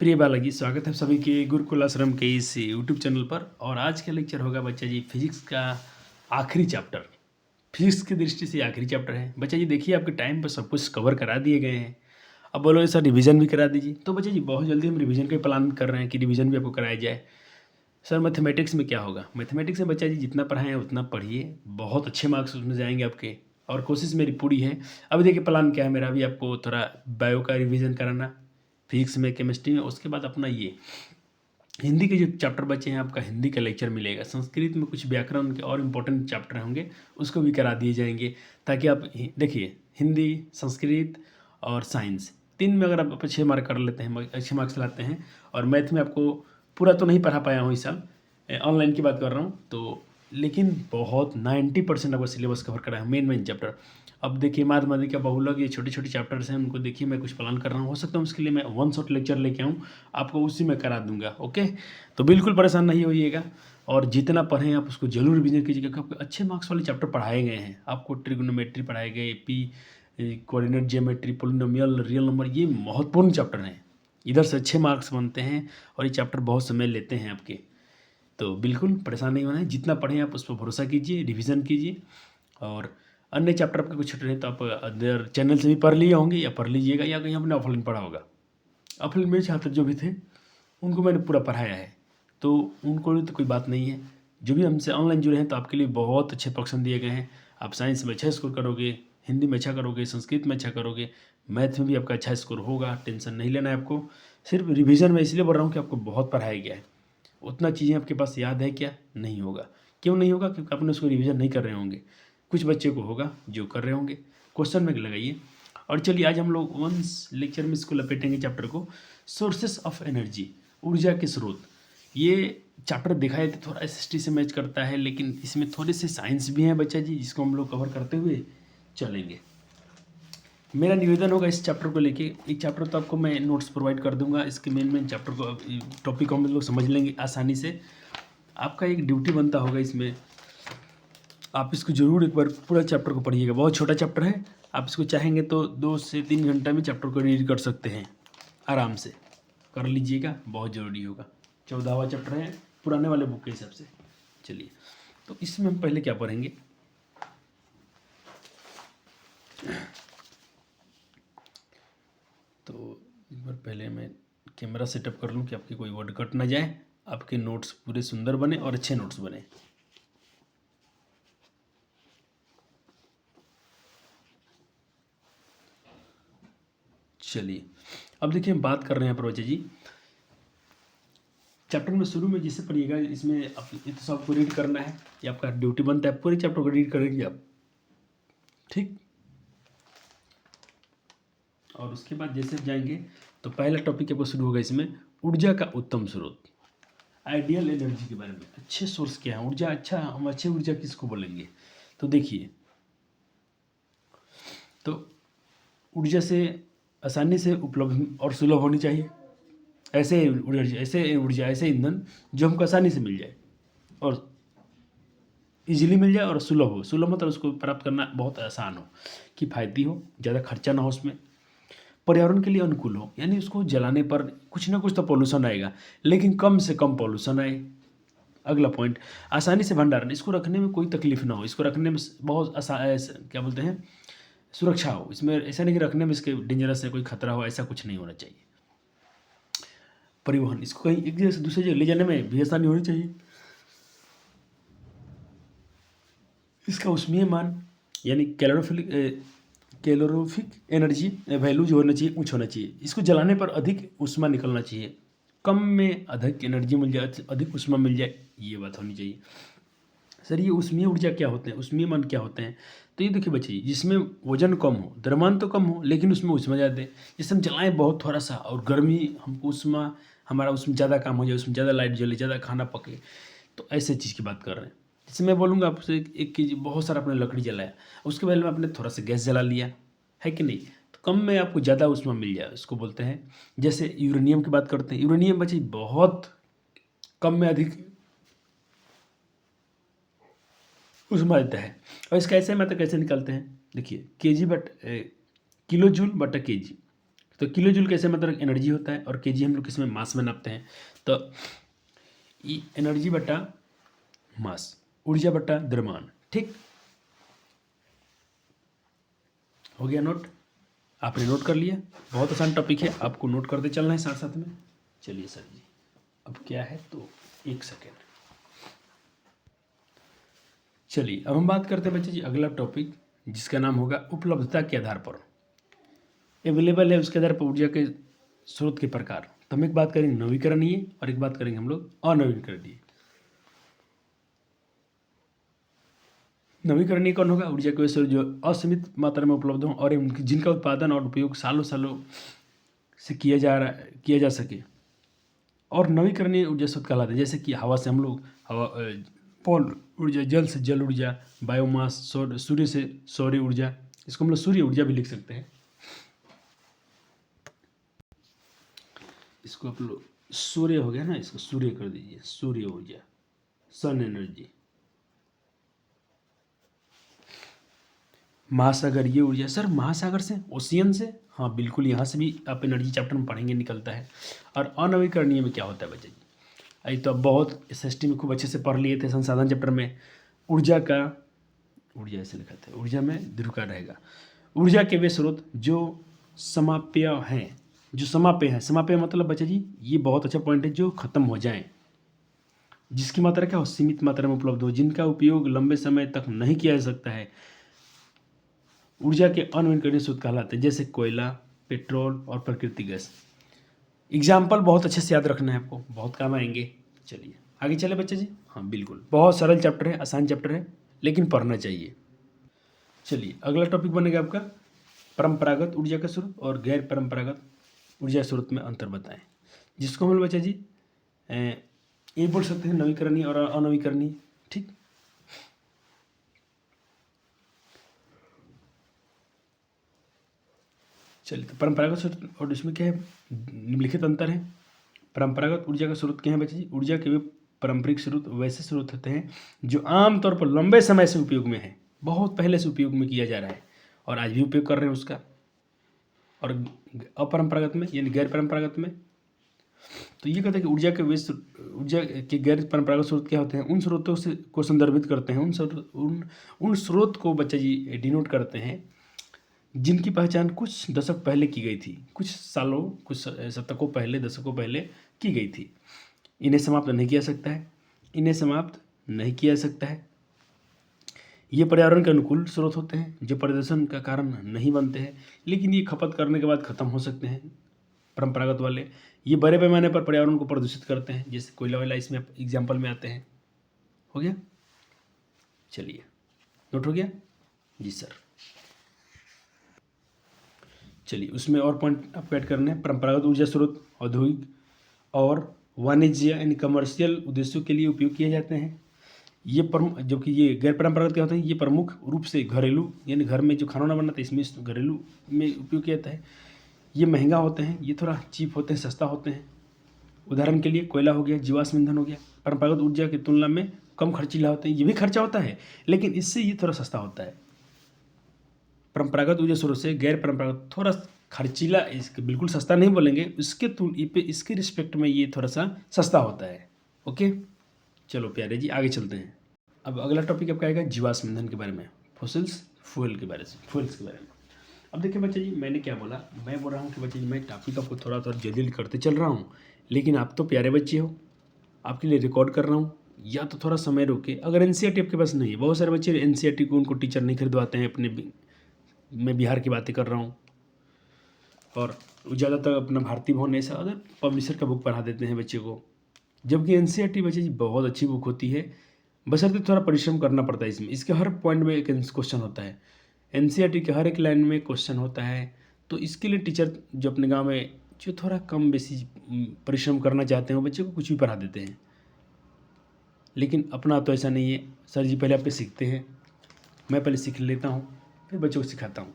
प्रिय बालाजी, स्वागत है सभी के गुरुकुल आश्रम के इस यूट्यूब चैनल पर। और आज का लेक्चर होगा बच्चा जी फिजिक्स का आखिरी चैप्टर। फिजिक्स की दृष्टि से आखिरी चैप्टर है बच्चा जी। देखिए आपके टाइम पर सब कुछ कवर करा दिए गए हैं। अब बोलो सर रिवीजन भी करा दीजिए, तो बच्चा जी बहुत जल्दी हम रिवीजन का प्लान कर रहे हैं कि रिवीजन भी आपको कराया जाए। सर मैथमेटिक्स में क्या होगा? मैथमेटिक्स में बच्चा जी जितना पढ़ाएं उतना पढ़िए, बहुत अच्छे मार्क्स उसमें जाएंगे आपके। और कोशिश मेरी पूरी है। अभी देखिए प्लान क्या है मेरा, अभी आपको थोड़ा बायो का रिवीजन कराना, फिजिक्स में, केमिस्ट्री में, उसके बाद अपना ये हिंदी के जो चैप्टर बचे हैं आपका हिंदी का लेक्चर मिलेगा। संस्कृत में कुछ व्याकरण के और इम्पोर्टेंट चैप्टर होंगे, उसको भी करा दिए जाएंगे, ताकि आप देखिए हिंदी, संस्कृत और साइंस तीन में अगर आप अच्छे मार्क कर लेते हैं, अच्छे मार्क्स लाते हैं। और मैथ में आपको पूरा तो नहीं पढ़ा पाया हूँ इस साल, ऑनलाइन की बात कर रहा हूँ तो, लेकिन बहुत 90% आपका सिलेबस कवर करा है, मेन चैप्टर। अब देखिए माध्यमिक या बहुलक, ये छोटे छोटे चैप्टर्स हैं, उनको देखिए मैं कुछ प्लान कर रहा हूँ। हो सकता है उसके लिए मैं वन शॉट लेक्चर लेके आऊँ, आपको उसी में करा दूंगा। ओके, तो बिल्कुल परेशान नहीं होइएगा। और जितना पढ़ें आप उसको जरूर रिविजन कीजिएगा, क्योंकि अच्छे मार्क्स वाले चैप्टर पढ़ाए गए हैं आपको। ट्रिग्नोमेट्री पढ़ाए गए, P coordinate geometry, polynomial, real number, ये महत्वपूर्ण चैप्टर हैं। इधर से अच्छे मार्क्स बनते हैं और ये चैप्टर बहुत समय लेते हैं आपके। तो बिल्कुल परेशान नहीं होना है, जितना पढ़ें आप उस पर भरोसा कीजिए, रिवीजन कीजिए। और अन्य चैप्टर आपके कुछ छूटे हैं तो आप अदर चैनल से भी पढ़ लिए होंगे या पढ़ लीजिएगा, या कहीं आपने ऑफलाइन पढ़ा होगा। ऑफलाइन में छात्र जो भी थे उनको मैंने पूरा पढ़ाया है, तो उनको तो कोई बात नहीं है। जो भी हमसे ऑनलाइन जुड़े हैं तो आपके लिए बहुत अच्छे ऑप्शन दिए गए हैं। आप साइंस में अच्छा स्कोर करोगे, हिंदी में अच्छा करोगे, संस्कृत में अच्छा करोगे, मैथ में भी आपका अच्छा स्कोर होगा। टेंशन नहीं लेना है आपको। सिर्फ रिवीजन में इसलिए बोल रहा हूँ कि आपको बहुत पढ़ाया गया है, उतना चीज़ें आपके पास याद है क्या? नहीं होगा। क्यों नहीं होगा? क्योंकि आपने उसको रिवीजन नहीं कर रहे होंगे। कुछ बच्चे को होगा जो कर रहे होंगे। क्वेश्चन में लगाइए। और चलिए आज हम लोग वंस लेक्चर में इसको लपेटेंगे चैप्टर को, सोर्सेस ऑफ एनर्जी, ऊर्जा के स्रोत। ये चैप्टर दिखाए तो थोड़ा एसएसटी से मैच करता है, लेकिन इसमें थोड़े से साइंस भी हैं बच्चा जी, जिसको हम लोग कवर करते हुए चलेंगे। मेरा निवेदन होगा इस चैप्टर को लेके, एक चैप्टर तो आपको मैं नोट्स प्रोवाइड कर दूंगा, इसके मेन चैप्टर को, टॉपिक को हम लोग समझ लेंगे आसानी से। आपका एक ड्यूटी बनता होगा इसमें, आप इसको जरूर एक बार पूरा चैप्टर को पढ़िएगा। बहुत छोटा चैप्टर है, आप इसको चाहेंगे तो 2 से 3 घंटा में चैप्टर को रीड कर सकते हैं, आराम से कर लीजिएगा, बहुत ज़रूरी होगा। 14वां चैप्टर है पुराने वाले बुक के हिसाब से। चलिए, तो इसमें हम पहले क्या पढ़ेंगे, तो एक बार पहले मैं कैमरा सेटअप कर लूँ कि आपके कोई वर्ड कट ना जाए, आपके नोट्स पूरे सुंदर बने और अच्छे नोट्स बने। चलिए, अब देखिए हम बात कर रहे हैं प्रवचन जी चैप्टर में। शुरू में जिसे पढ़िएगा इसमें आप ये तो सबको रीड करना है, ये आपका ड्यूटी बनता है, पूरे चैप्टर को रीड करेंगे आप, ठीक। और उसके बाद जैसे जाएंगे तो पहला टॉपिक आपको शुरू होगा इसमें, ऊर्जा का उत्तम स्रोत, आइडियल एनर्जी के बारे में। अच्छे सोर्स क्या है ऊर्जा? अच्छा, हम अच्छे ऊर्जा किसको बोलेंगे? तो देखिए, तो ऊर्जा से आसानी से उपलब्ध और सुलभ होनी चाहिए। ऐसे ईंधन जो हमको आसानी से मिल जाए और इजीली मिल जाए और सुलभ हो। सुलभ मतलब उसको प्राप्त करना बहुत आसान हो, किफ़ायती हो, ज़्यादा खर्चा ना हो उसमें, पर्यावरण के लिए अनुकूल हो, यानी उसको जलाने पर कुछ ना कुछ तो पोल्यूशन आएगा, लेकिन कम से कम पोल्यूशन आए। अगला पॉइंट, आसानी से भंडारण, इसको रखने में कोई तकलीफ ना हो, इसको रखने में बहुत क्या बोलते हैं, सुरक्षा हो इसमें। ऐसा नहीं कि रखने में इसके डेंजरस है, कोई खतरा हो, ऐसा कुछ नहीं होना चाहिए। परिवहन, इसको कहीं एक जगह से दूसरी जगह ले जाने में भी आसानी होनी चाहिए। इसका ऊष्मीय मान यानी कैलोरीफिक एनर्जी वैल्यू जो होना चाहिए उच्च होना चाहिए। इसको जलाने पर अधिक ऊष्मा निकलना चाहिए, कम में अधिक एनर्जी मिल जाए, अधिक ऊष्मा मिल जाए, ये बात होनी चाहिए। सर ये ऊष्मीय ऊर्जा क्या होते हैं, ऊष्मीय मान क्या होते हैं? तो ये देखिए बच्चे, जिसमें वजन कम हो, द्रव्यमान तो कम हो, लेकिन उसमें ऊष्मा ज़्यादा है। जैसे हम जलाएँ बहुत थोड़ा सा और गर्मी हमको ऊष्मा, हमारा उसमें ज़्यादा काम हो जाए, उसमें ज़्यादा लाइट जले, ज़्यादा खाना पके, तो ऐसे चीज़ की बात कर रहे हैं। जैसे मैं बोलूँगा आपसे, 1 केजी बहुत सारा आपने लकड़ी जलाया, उसके बदले में आपने थोड़ा सा गैस जला लिया, है कि नहीं? तो कम में आपको ज़्यादा ऊष्मा मिल जाए, उसको बोलते हैं। जैसे यूरेनियम की बात करते हैं, यूरेनियम बच्चे बहुत कम में अधिक ऊष्मा देता है। और इसका ऐसे मतलब कैसे निकालते हैं, देखिए, किलो जूल बटा केजी, तो किलो जूल कैसे मतलब एनर्जी होता है, और केजी हम लोग किसमें मास में नापते हैं। तो ये एनर्जी बटा मास, ऊर्जा बटा द्रव्यमान। ठीक हो गया नोट, आपने नोट कर लिया। बहुत आसान टॉपिक है, आपको नोट करते चलना है साथ साथ में। चलिए सर जी, अब क्या है तो 1 सेकेंड। चलिए अब हम बात करते हैं बच्चे जी अगला टॉपिक, जिसका नाम होगा उपलब्धता के आधार पर, अवेलेबल है उसके आधार पर ऊर्जा के स्रोत के प्रकार। तो हम एक बात करेंगे नवीकरणीय और एक बात करेंगे हम लोग अनवीकरणीय। नवीकरणीय कौन होगा, ऊर्जा के स्रोत जो असीमित मात्रा में उपलब्ध हों और जिनका उत्पादन और उपयोग सालों सालों से किया जा सके। और नवीकरणीय ऊर्जा स्रोत कहलाते हैं, जैसे कि हवा से हम लोग पौल ऊर्जा, जल से जल ऊर्जा, बायोमास, सूर्य से सौर ऊर्जा, इसको हम लोग सूर्य ऊर्जा भी लिख सकते हैं। इसको आप लोग सूर्य हो गया ना, इसको सूर्य कर दीजिए, सूर्य ऊर्जा, सन एनर्जी। महासागर ये ऊर्जा, सर महासागर से, ओशियन से, हाँ बिल्कुल, यहाँ से भी आप एनर्जी चैप्टर में पढ़ेंगे, निकलता है। और अनवीकरणीय में क्या होता है बच्चे जी, अभी तो बहुत एसएसटी में खूब अच्छे से पढ़ लिए थे संसाधन चैप्टर में। ऊर्जा ऐसे लिखा था, ऊर्जा में दीर्घकार रहेगा। ऊर्जा के वे स्रोत जो समाप्य हैं, समाप्य मतलब बच्चे जी ये बहुत अच्छा पॉइंट है, जो खत्म हो जाएं, जिसकी मात्रा क्या हो, सीमित मात्रा में उपलब्ध हो, जिनका उपयोग लंबे समय तक नहीं किया जा सकता है, ऊर्जा के अनवीकरणीय स्रोत कहलाते हैं, जैसे कोयला, पेट्रोल और प्राकृतिक गैस। एग्जाम्पल बहुत अच्छे से याद रखना है आपको, बहुत काम आएंगे। चलिए आगे चले बच्चे जी। हाँ बिल्कुल, बहुत सरल चैप्टर है, आसान चैप्टर है, लेकिन पढ़ना चाहिए। चलिए अगला टॉपिक बनेगा आपका परंपरागत ऊर्जा का स्रोत और गैर परंपरागत ऊर्जा स्रोत में अंतर बताएं, जिसको हम लोग बच्चे जी ये बोल सकते हैं नवीकरणीय और अनवीकरणीय। ठीक, चलिए तो परंपरागत स्रोत और इसमें क्या है, निम्नलिखित अंतर है। परंपरागत ऊर्जा का स्रोत क्या है बच्चे जी, ऊर्जा के वे पारंपरिक स्रोत वैसे स्रोत होते हैं जो आमतौर पर लंबे समय से उपयोग में है, बहुत पहले से उपयोग में किया जा रहा है और आज भी उपयोग कर रहे हैं उसका। और अपरंपरागत में यानी गैर परंपरागत में, तो ये कहते हैं कि ऊर्जा के गैर परंपरागत स्रोत क्या होते हैं, उन स्रोतों से को संदर्भित करते हैं, उन स्रोत को बच्चा जी डिनोट करते हैं जिनकी पहचान कुछ दशक पहले की गई थी, कुछ सालों, कुछ शतकों पहले, दशकों पहले की गई थी। इन्हें समाप्त नहीं किया जा सकता है। ये पर्यावरण के अनुकूल स्रोत होते हैं जो प्रदूषण का कारण नहीं बनते हैं, लेकिन ये खपत करने के बाद खत्म हो सकते हैं। परंपरागत वाले ये बड़े पैमाने पर पर्यावरण को प्रदूषित करते हैं, जैसे कोयला वाला इसमें एग्जाम्पल में आते हैं। हो गया, चलिए नोट हो गया जी सर। चलिए उसमें और पॉइंट आपको ऐड करने हैं। परंपरागत ऊर्जा स्रोत औद्योगिक और वाणिज्य यानी कमर्शियल उद्देश्यों के लिए उपयोग किए जाते हैं। ये जबकि ये गैर परंपरागत क्या होते हैं, ये प्रमुख रूप से घरेलू यानी घर में जो खाना बनाते हैं इसमें घरेलू में उपयोग किया जाता है। ये महंगा होते हैं, ये थोड़ा चीप होते हैं, सस्ता होते हैं। उदाहरण के लिए कोयला हो गया, जीवाश्म ईंधन हो गया, परंपरागत ऊर्जा की तुलना में कम खर्चीला होते हैं। ये भी खर्चा होता है, लेकिन इससे ये थोड़ा सस्ता होता है। परंपरागत ऊर्जा स्रोत से गैर परंपरागत थोड़ा खर्चीला, इसके बिल्कुल सस्ता नहीं बोलेंगे, इसके रिस्पेक्ट में ये थोड़ा सा सस्ता होता है। ओके, चलो प्यारे जी आगे चलते हैं। अब अगला टॉपिक आपका आएगा जीवाश्म ईंधन के बारे में, फॉसिल्स फ्यूल्स के बारे में। अब देखिए बच्चे जी, मैंने क्या बोला, मैं बोल रहा हूँ कि बच्चे जी मैं टॉपिक आपको थोड़ा जल्दी करते चल रहा हूँ, लेकिन आप तो प्यारे बच्चे हो, आपके लिए रिकॉर्ड कर रहा हूँ, या तो थोड़ा समय रोके। अगर एनसीईआरटी आपके पास नहीं है, बहुत सारे बच्चे एनसीईआरटी को उनको टीचर नहीं खरीदवाते हैं अपने, मैं बिहार की बातें कर रहा हूँ, और ज़्यादातर अपना भारती भवन ऐसा अदर पब्लिशर का बुक पढ़ा देते हैं बच्चे को, जबकि एनसीईआरटी बच्चे जी बहुत अच्छी बुक होती है, बशर्ते थोड़ा परिश्रम करना पड़ता है इसमें। इसके हर पॉइंट में एक क्वेश्चन होता है, एनसीईआरटी के हर एक लाइन में क्वेश्चन होता है। तो इसके लिए टीचर जो अपने गांव में जो थोड़ा कम बेसी परिश्रम करना चाहते हैं वो बच्चे को कुछ भी पढ़ा देते हैं, लेकिन अपना तो ऐसा नहीं है। सर जी पहले आपके सीखते हैं, मैं पहले सीख लेता हूँ फिर बच्चों को सिखाता हूँ।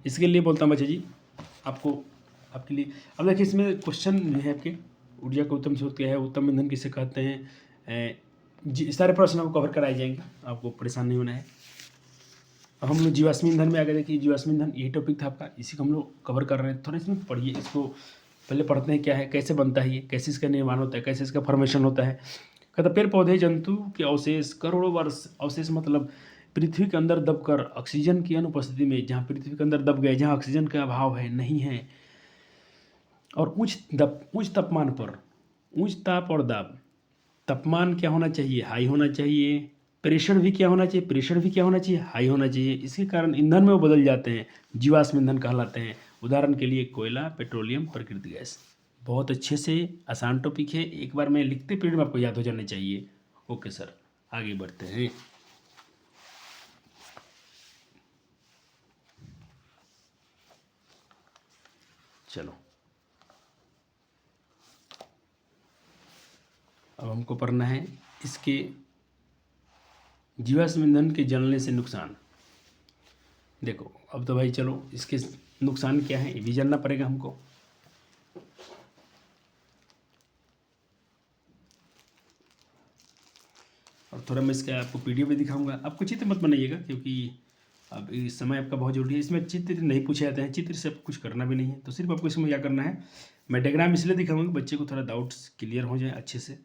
इसके लिए बोलता हूँ बच्चे जी आपके लिए। अब देखिए इसमें क्वेश्चन जो है आपके, ऊर्जा का उत्तम स्रोत क्या है, उत्तम ईंधन किसे कहते हैं, जी सारे प्रश्न आपको कवर कराए जाएंगे, आपको परेशान नहीं होना है। अब हम लोग जीवाश्म ईंधन में आ गए। देखिए जीवाश्म ईंधन यही टॉपिक था आपका, इसी को हम लोग कवर कर रहे हैं। थोड़ा इसमें पढ़िए, इसको पहले पढ़ते हैं क्या है, कैसे बनता है ये, कैसे इसका निर्माण होता है, कैसे इसका फॉर्मेशन होता है। कहता पेड़ पौधे जंतु के अवशेष करोड़ों वर्ष, अवशेष मतलब पृथ्वी के अंदर दबकर ऑक्सीजन की अनुपस्थिति में, जहाँ पृथ्वी के अंदर दब गए, जहाँ ऑक्सीजन का अभाव है, नहीं है, और उच्च तापमान पर, उच्च ताप और दाब, तापमान क्या होना चाहिए, हाई होना चाहिए, प्रेशर भी क्या होना चाहिए, प्रेशर भी क्या होना चाहिए, हाई होना चाहिए। इसके कारण ईंधन में वो बदल जाते हैं, जीवाश्म ईंधन कहलाते हैं। उदाहरण के लिए कोयला, पेट्रोलियम, प्राकृतिक गैस। बहुत अच्छे से आसान टॉपिक है, एक बार मैं लिखते पीरियड में आपको याद हो जाना चाहिए। ओके सर, आगे बढ़ते हैं। चलो अब हमको पढ़ना है इसके जीवाश्म ईंधन के जलने से नुकसान। देखो अब तो भाई चलो इसके नुकसान क्या है ये भी जानना पड़ेगा हमको। और थोड़ा मैं इसका आपको पीडीएफ भी दिखाऊंगा। आपको चित्र मत बनाइएगा क्योंकि अब इस समय आपका बहुत जरूरी है। इसमें चित्र नहीं पूछे जाते हैं, चित्र से कुछ करना भी नहीं है, तो सिर्फ आपको इसमें क्या करना है, मैं डायग्राम इसलिए दिखाऊंगा बच्चे को थोड़ा डाउट्स क्लियर हो जाए अच्छे से।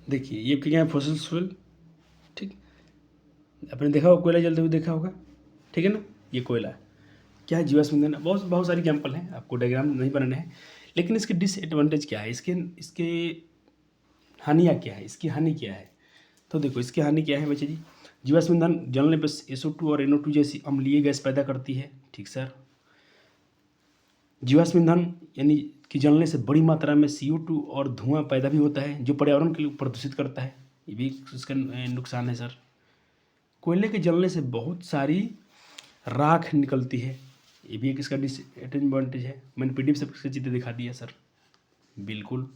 देखिए ये क्या है, फॉसिल फ्यूल, ठीक, आपने देखा होगा कोयला जलते हुए देखा होगा, ठीक है ना। ये कोयला है, क्या है, जीवाश्म ईंधन। बहुत बहुत सारी एग्जाम्पल हैं, आपको डायग्राम नहीं बनाने हैं, लेकिन इसके डिसएडवांटेज क्या है, इसके इसके हानियाँ क्या है, इसकी हानि क्या है। तो देखो इसकी हानि क्या है बच्चे जी, जीवाश्म ईंधन जलने पर SO2 और NO2 जैसी अम्लीय गैस पैदा करती है, ठीक सर। जीवाश्म ईंधन यानी कि जलने से बड़ी मात्रा में CO2 और धुआं पैदा भी होता है, जो पर्यावरण के लिए प्रदूषित करता है, ये भी इसका नुकसान है सर। कोयले के जलने से बहुत सारी राख निकलती है, ये भी एक इसका डिसएडवांटेज है। मैंने PDF से इसका चित्र दिखा दिया सर, बिल्कुल।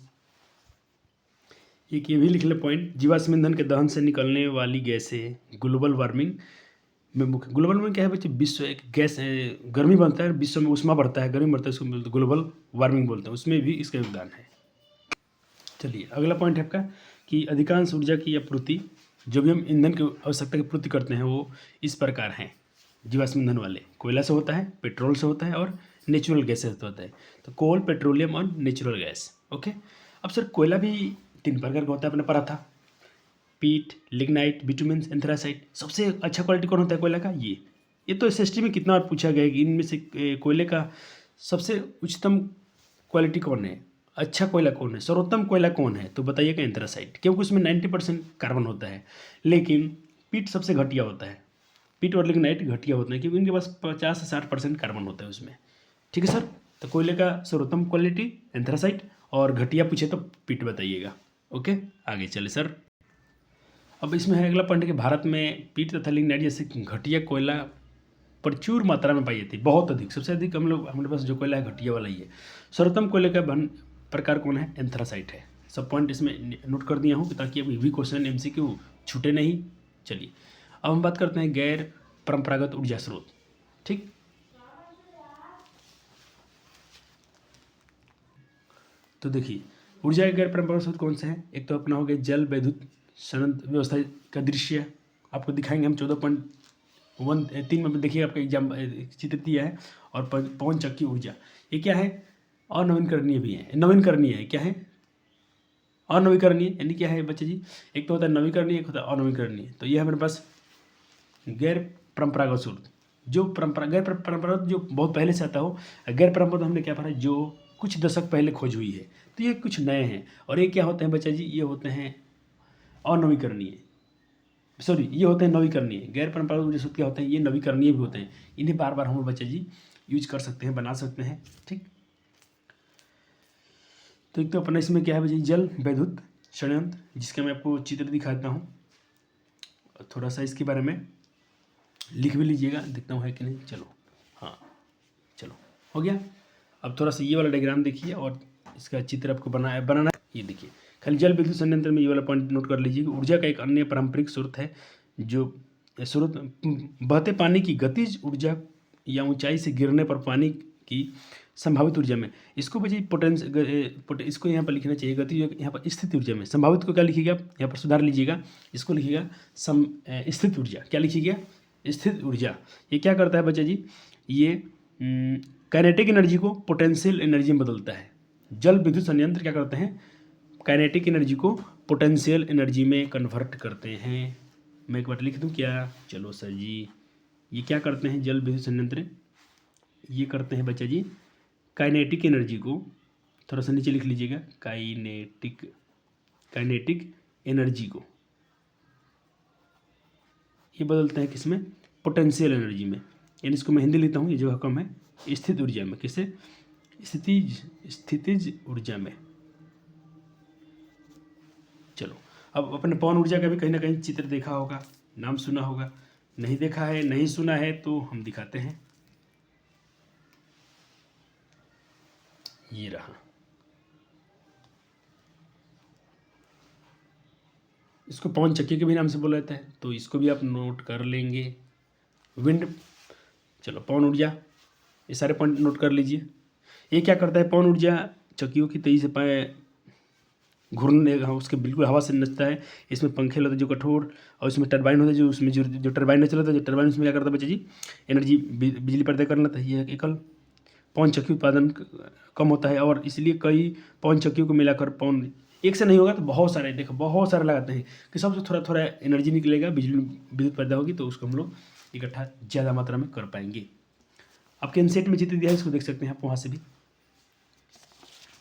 एक ये भी लिख ले पॉइंट, जीवाश्म ईंधन के दहन से निकलने वाली गैसें ग्लोबल वार्मिंग में मुख्य। ग्लोबल वार्मिंग क्या है बच्चे, विश्व एक गैस गर्मी बनता है, विश्व में उष्मा बढ़ता है, गर्मी बढ़ता है, उसको बोलते ग्लोबल वार्मिंग बोलते हैं, उसमें भी इसका योगदान है। चलिए अगला पॉइंट है आपका कि अधिकांश ऊर्जा की आपूर्ति, जो भी हम ईंधन की आवश्यकता की पूर्ति करते हैं वो इस प्रकार हैं। जीवाश्म ईंधन वाले कोयला से होता है, पेट्रोल से होता है और नेचुरल गैस से होता है। तो कोल, पेट्रोलियम और नेचुरल गैस। ओके, अब सर कोयला भी 3 प्रकार का होता है, आपने पढ़ा था, पीट, लिग्नाइट, बिटुमेन, एंथ्रासाइट। सबसे अच्छा क्वालिटी कौन होता है कोयला का, ये तो SST में कितना बार पूछा गया है कि इनमें से कोयले का सबसे उच्चतम क्वालिटी कौन है, अच्छा कोयला कौन है, सर्वोत्तम कोयला कौन है, तो बताइएगा एंथ्रासाइट, क्योंकि उसमें 90% कार्बन होता है। लेकिन पीट सबसे घटिया होता है, पीट और लिग्नाइट घटिया होते हैं क्योंकि उनके पास 50 से 60% कार्बन होता है उसमें, ठीक है सर। तो कोयले का सर्वोत्तम क्वालिटी एंथ्रासाइट, और घटिया पूछे तो पीट बताइएगा। ओके, आगे चले सर। अब इसमें है अगला पॉइंट कि भारत में पीट तथा लिग्नाइट जैसे घटिया कोयला प्रचुर मात्रा में पाई जाती है, बहुत अधिक, सबसे अधिक हमारे पास जो कोयला है घटिया वाला ही है। सर्वोत्तम कोयले का प्रकार कौन है, एंथ्रासाइट है। सब पॉइंट इसमें नोट कर दिया हूँ ताकि अभी भी क्वेश्चन MCQ छूटे नहीं। चलिए अब हम बात करते हैं गैर परंपरागत ऊर्जा स्रोत, ठीक। तो देखिए ऊर्जा के गैर परंपरागत स्रोत कौन से हैं, एक तो अपना हो गया जल विद्युत संयंत्र व्यवस्था का दृश्य, आपको दिखाएंगे हम 14.13 में। देखिए आपका एग्जाम चित्र दिया है। और पवन चक्की ऊर्जा, ये क्या है, अनवीकरणीय भी है, नवीकरणीय है, क्या है, अनवीकरणीय, यानी क्या है बच्चे जी, एक तो होता है नवीकरणीय, एक होता है अनवीकरणीय। तो ये हमारे पास गैर परंपरागत स्रोत, जो गैर परंपरागत जो बहुत पहले से आता हो, गैर परंपरागत हमने क्या पढ़ा, जो कुछ दशक पहले खोज हुई है, तो ये कुछ नए हैं। और ये क्या होते हैं बच्चा जी, ये होते हैं अनवीकरणीय, सॉरी ये होते हैं नवीकरणीय। गैर परंपरागत ऊर्जा स्रोत क्या होते हैं, ये नवीकरणीय भी होते हैं, इन्हें बार बार हम बच्चा जी यूज कर सकते हैं, बना सकते हैं, ठीक। तो एक तो अपना इसमें क्या है बच्चा, जल विद्युत संयंत्र, जिसका मैं आपको चित्र दिखाता हूँ, थोड़ा सा इसके बारे में लिख भी लीजिएगा, देखता हूँ है कि नहीं। चलो हाँ, चलो हो गया। अब थोड़ा सा ये वाला डायग्राम देखिए और इसका चित्र आपको बनाना ये देखिए। खाली जल विद्युत संयंत्र में ये वाला पॉइंट नोट कर लीजिए कि ऊर्जा का एक अन्य पारंपरिक स्रोत है जो स्रोत बहते पानी की गतिज ऊर्जा या ऊंचाई से गिरने पर पानी की संभावित ऊर्जा में, इसको बच्चे इसको यहाँ पर लिखना चाहिए गति, यहाँ पर स्थित ऊर्जा में। संभावित को क्या लिखिएगा, यहाँ पर सुधार लीजिएगा, इसको लिखिएगा स्थित ऊर्जा। क्या लिखिएगा, स्थित ऊर्जा। ये क्या करता है बच्चा जी, ये काइनेटिक एनर्जी को पोटेंशियल एनर्जी में बदलता है। जल विद्युत संयंत्र क्या करते हैं, काइनेटिक एनर्जी को पोटेंशियल एनर्जी में कन्वर्ट करते हैं। मैं एक बार लिख दूं क्या, चलो सर जी, ये क्या करते हैं जल विद्युत संयंत्र, ये करते हैं बच्चा जी काइनेटिक एनर्जी को, थोड़ा सा नीचे लिख लीजिएगा, काइनेटिक एनर्जी को ये बदलते हैं किसमें, पोटेंशियल एनर्जी में। यानी इसको मैं हिंदी लेता हूँ, ये जगह कम है, स्थित ऊर्जा में। किससे, स्थितिज ऊर्जा में। चलो अब अपने पवन ऊर्जा का भी कहीं ना कहीं चित्र देखा होगा, नाम सुना होगा। नहीं देखा है, नहीं सुना है तो हम दिखाते हैं। ये रहा, इसको पवन चक्की के भी नाम से बोला जाता है, तो इसको भी आप नोट कर लेंगे। विंड, चलो पवन ऊर्जा, ये सारे पॉइंट नोट कर लीजिए। ये क्या करता है, पवन ऊर्जा चक्कियों की तेजी से घूर्ने, उसके बिल्कुल हवा से नचता है। इसमें पंखे लगते हैं जो कठोर, और इसमें टरबाइन होता है जो उसमें जो टरबाइन नहीं चलता, जो टरबाइन उसमें क्या करता है बच्चे जी, एनर्जी बिजली पैदा कर लेता है। ये एकल पवन चक्की उत्पादन कम होता है, और इसलिए कई पवन चक्कियों को मिलाकर पवन एक से नहीं होगा तो बहुत सारे, देखो बहुत सारे लगाते हैं कि सबसे थोड़ा थोड़ा एनर्जी निकलेगा, बिजली विद्युत पैदा होगी, तो उसको हम लोग इकट्ठा ज़्यादा मात्रा में कर पाएंगे। आपके इनसेट में चित्र दिया है, इसको देख सकते हैं आप वहाँ से भी।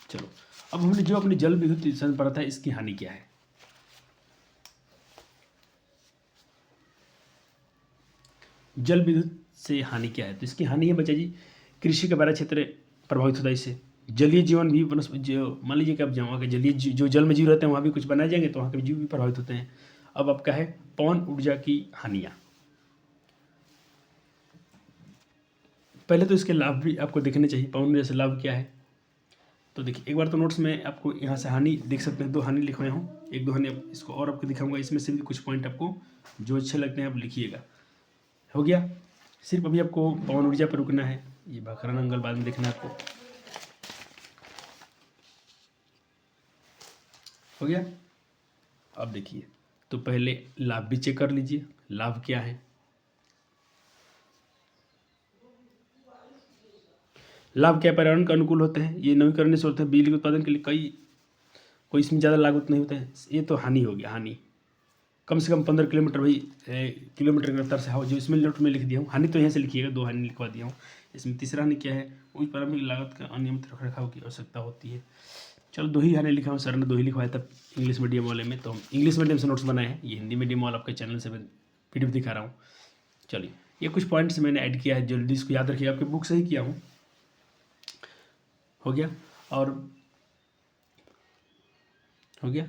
चलो अब हमने जो अपनी जल विद्युत संयंत्र पढ़ा था, इसकी हानि क्या है। जल विद्युत से हानि क्या है, तो इसकी हानि है बच्चा जी, कृषि का बड़ा क्षेत्र प्रभावित होता है इससे। जलीय जीवन भी जो मान लीजिए कि आप वहाँ के जलीय जो जल में जीव रहते हैं वहाँ भी कुछ बनाए जाएंगे, तो वहाँ के जीव भी प्रभावित होते हैं। अब आपका है पवन ऊर्जा की हानियाँ। पहले तो इसके लाभ भी आपको देखने चाहिए, पवन ऊर्जा से लाभ क्या है। तो देखिए एक बार तो नोट्स में आपको यहाँ से हानि देख सकते हैं, 2 हानि लिखवाया हूँ, 1-2 हानि इसको और आपको दिखाऊंगा। इसमें से भी कुछ पॉइंट आपको जो अच्छे लगते हैं आप लिखिएगा। हो गया, सिर्फ अभी आपको पवन ऊर्जा पर रुकना है, ये भाखड़ा नंगल बाद में देखना है आपको। हो गया, अब देखिए, तो पहले लाभ भी चेक कर लीजिए, लाभ क्या है। लाभ क्या, पर्यावरण के अनुकूल होते हैं, ये नवीकरणीय स्रोत है, बिजली के उत्पादन के लिए कोई इसमें ज़्यादा लागत नहीं होता है। ये तो हानि हो गया, हानि कम से कम 15 किलोमीटर भाई किलोमीटर की रफ्तार से हवा, जो इसमें नोट में लिख दिया हूँ। हानि तो यहाँ से लिखिएगा, 2 हानि लिखवा दिया हूँ। इसमें तीसरा हानि क्या है, उच्च प्रारंभिक लागत का अनियमित रखरखाव की आवश्यकता होती है। चलो 2 ही हानि लिखा हूँ, सर ने 2 ही लिखवाया था इंग्लिश मीडियम वाले में, तो हम इंग्लिश मीडियम से नोट्स बनाए हैं, ये हिंदी मीडियम वाला आपके चैनल से मैं PDF दिखा रहा हूँ। चलिए ये कुछ पॉइंट्स मैंने ऐड किया है, जल्दी इसको याद रखिएगा, आपकी बुक से ही किया हूँ। हो गया, और हो गया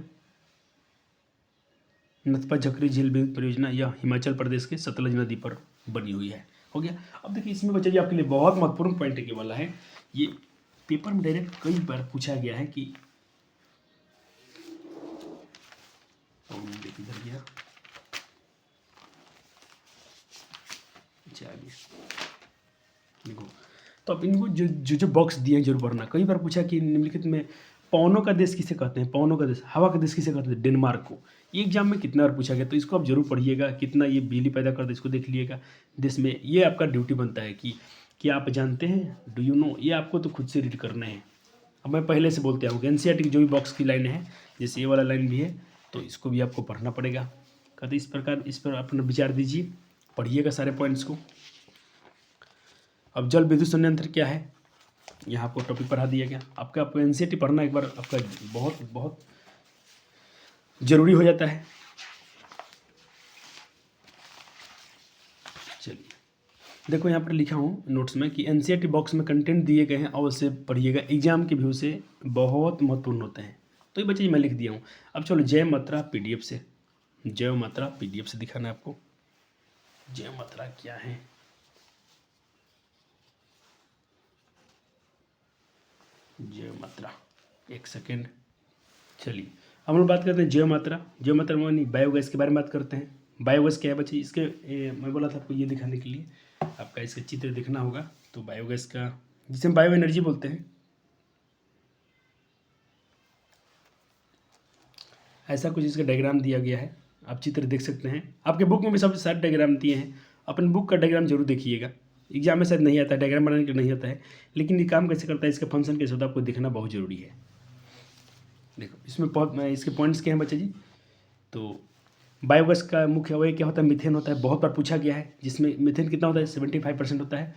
नथपा झकरी झील विद्युत परियोजना, यह हिमाचल प्रदेश के सतलज नदी पर बनी हुई है। हो गया, अब देखिए इसमें बच्चा जी आपके लिए बहुत महत्वपूर्ण पॉइंट के वाला है, ये पेपर में डायरेक्ट कई बार पूछा गया है कि इधर गया, अच्छा देखो, तो अब इनको जो बॉक्स दिए हैं जरूर पढ़ना। कई बार पूछा कि निम्नलिखित में पवनों का देश किसे कहते हैं, पवनों का देश, हवा का देश किसे कहते हैं, डेनमार्क को। ये एग्जाम में कितना बार पूछा गया, तो इसको आप जरूर पढ़िएगा, कितना ये बिजली पैदा करता है इसको देख लीजिएगा देश में। ये आपका ड्यूटी बनता है कि क्या आप जानते हैं, डू यू नो, ये आपको तो खुद से रीड करना है। अब मैं पहले से बोलते आऊँ NCERT की जो भी बॉक्स की लाइन है, जैसे ये वाला लाइन भी है, तो इसको भी आपको पढ़ना पड़ेगा। कहते इस प्रकार इस पर अपना विचार दीजिए, पढ़िएगा सारे पॉइंट्स को। अब जल विद्युत संयंत्र क्या है, यहाँ आपको टॉपिक पढ़ा दिया गया। आपको NCERT पढ़ना एक बार आपका बहुत बहुत जरूरी हो जाता है। चलिए देखो यहाँ पर लिखा हूँ नोट्स में कि NCERT बॉक्स में कंटेंट दिए गए हैं, अवश्य पढ़िएगा, एग्जाम के व्यू से बहुत महत्वपूर्ण होते हैं। तो ये बच्चे मैं लिख दिया हूँ। अब चलो जय मात्रा PDF से, जय मात्रा PDF से दिखाना है आपको। जय मात्रा क्या है, जय मात्रा एक सेकेंड। चलिए हम लोग बात करते हैं जैव मात्रा। जैव मात्रा में बायोगैस के बारे में बात करते हैं। बायोगैस क्या है बच्चे, इसके मैं बोला था आपको ये दिखाने के लिए, आपका इसका चित्र दिखना होगा। तो बायोगैस का, जिसे हम बायो एनर्जी बोलते हैं, ऐसा कुछ इसका डायग्राम दिया गया है, आप चित्र देख सकते हैं। आपके बुक में भी सब सारे डायग्राम दिए हैं, अपन बुक का डायग्राम जरूर देखिएगा। एग्जाम में शायद नहीं आता है, डायग्राम बनाने के लिए नहीं आता है, लेकिन ये काम कैसे करता है, इसका फंक्शन कैसे होता है, आपको देखना बहुत ज़रूरी है। देखो इसमें बहुत इसके पॉइंट्स क्या हैं बच्चे जी। तो बायोगैस का मुख्य अवयव क्या होता है, मीथेन होता है। बहुत बार पूछा गया है, जिसमें मीथेन कितना होता है, 75% होता है।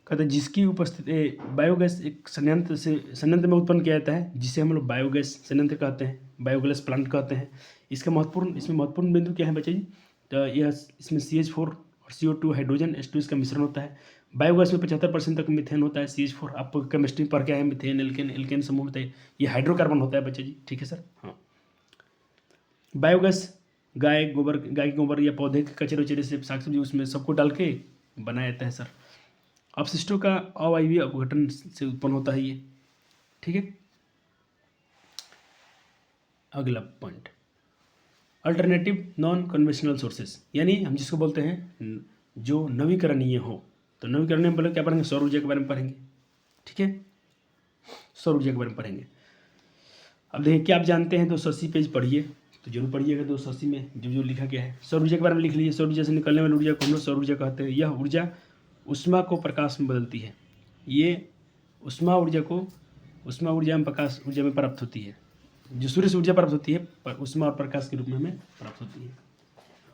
कहते हैं जिसकी उपस्थिति, बायोगैस एक संयंत्र में उत्पन्न किया जाता है, जिसे हम लोग बायोगैस संयंत्र कहते हैं, बायोगैस प्लांट कहते हैं। इसमें महत्वपूर्ण बिंदु क्या है बच्चे जी, तो यह इसमें CH4 और CO2 हाइड्रोजन H2 का मिश्रण होता है। बायोगैस में 75% तक मीथेन होता है। CH4 आपको केमिस्ट्री पर क्या है, मीथेन एल्केन समूह होता है, ये हाइड्रोकार्बन होता है बच्चे जी, ठीक है सर। हाँ, बायोगैस गाय के गोबर या पौधे के कचरे वचरे से, साग सब्जी, उसमें सबको डाल के बनाया जाता है सर। अपशिष्टों का अवायवीय अपघटन से उत्पन्न होता है ये, ठीक है। अगला point, alternative non conventional sources, यानी हम जिसको बोलते हैं जो नवीकरणीय हो। तो नवीकरणीय में बोले क्या पढ़ेंगे, सौर ऊर्जा के बारे में पढ़ेंगे, ठीक है, सौर ऊर्जा के बारे में पढ़ेंगे। अब देखिए, क्या आप जानते हैं, 280 पेज पढ़िए, तो जरूर पढ़िएगा। 280 में जो लिखा गया है, सौर ऊर्जा के बारे में लिख लीजिए। सौर ऊर्जा से निकलने वाली ऊर्जा को हम लोग सौर ऊर्जा कहते हैं। यह ऊर्जा उष्मा को प्रकाश में बदलती है। ये उष्मा ऊर्जा में प्रकाश ऊर्जा में प्राप्त होती है। जो सूर्य से ऊर्जा प्राप्त होती है, पर उष्मा और प्रकाश के रूप में हमें प्राप्त होती है।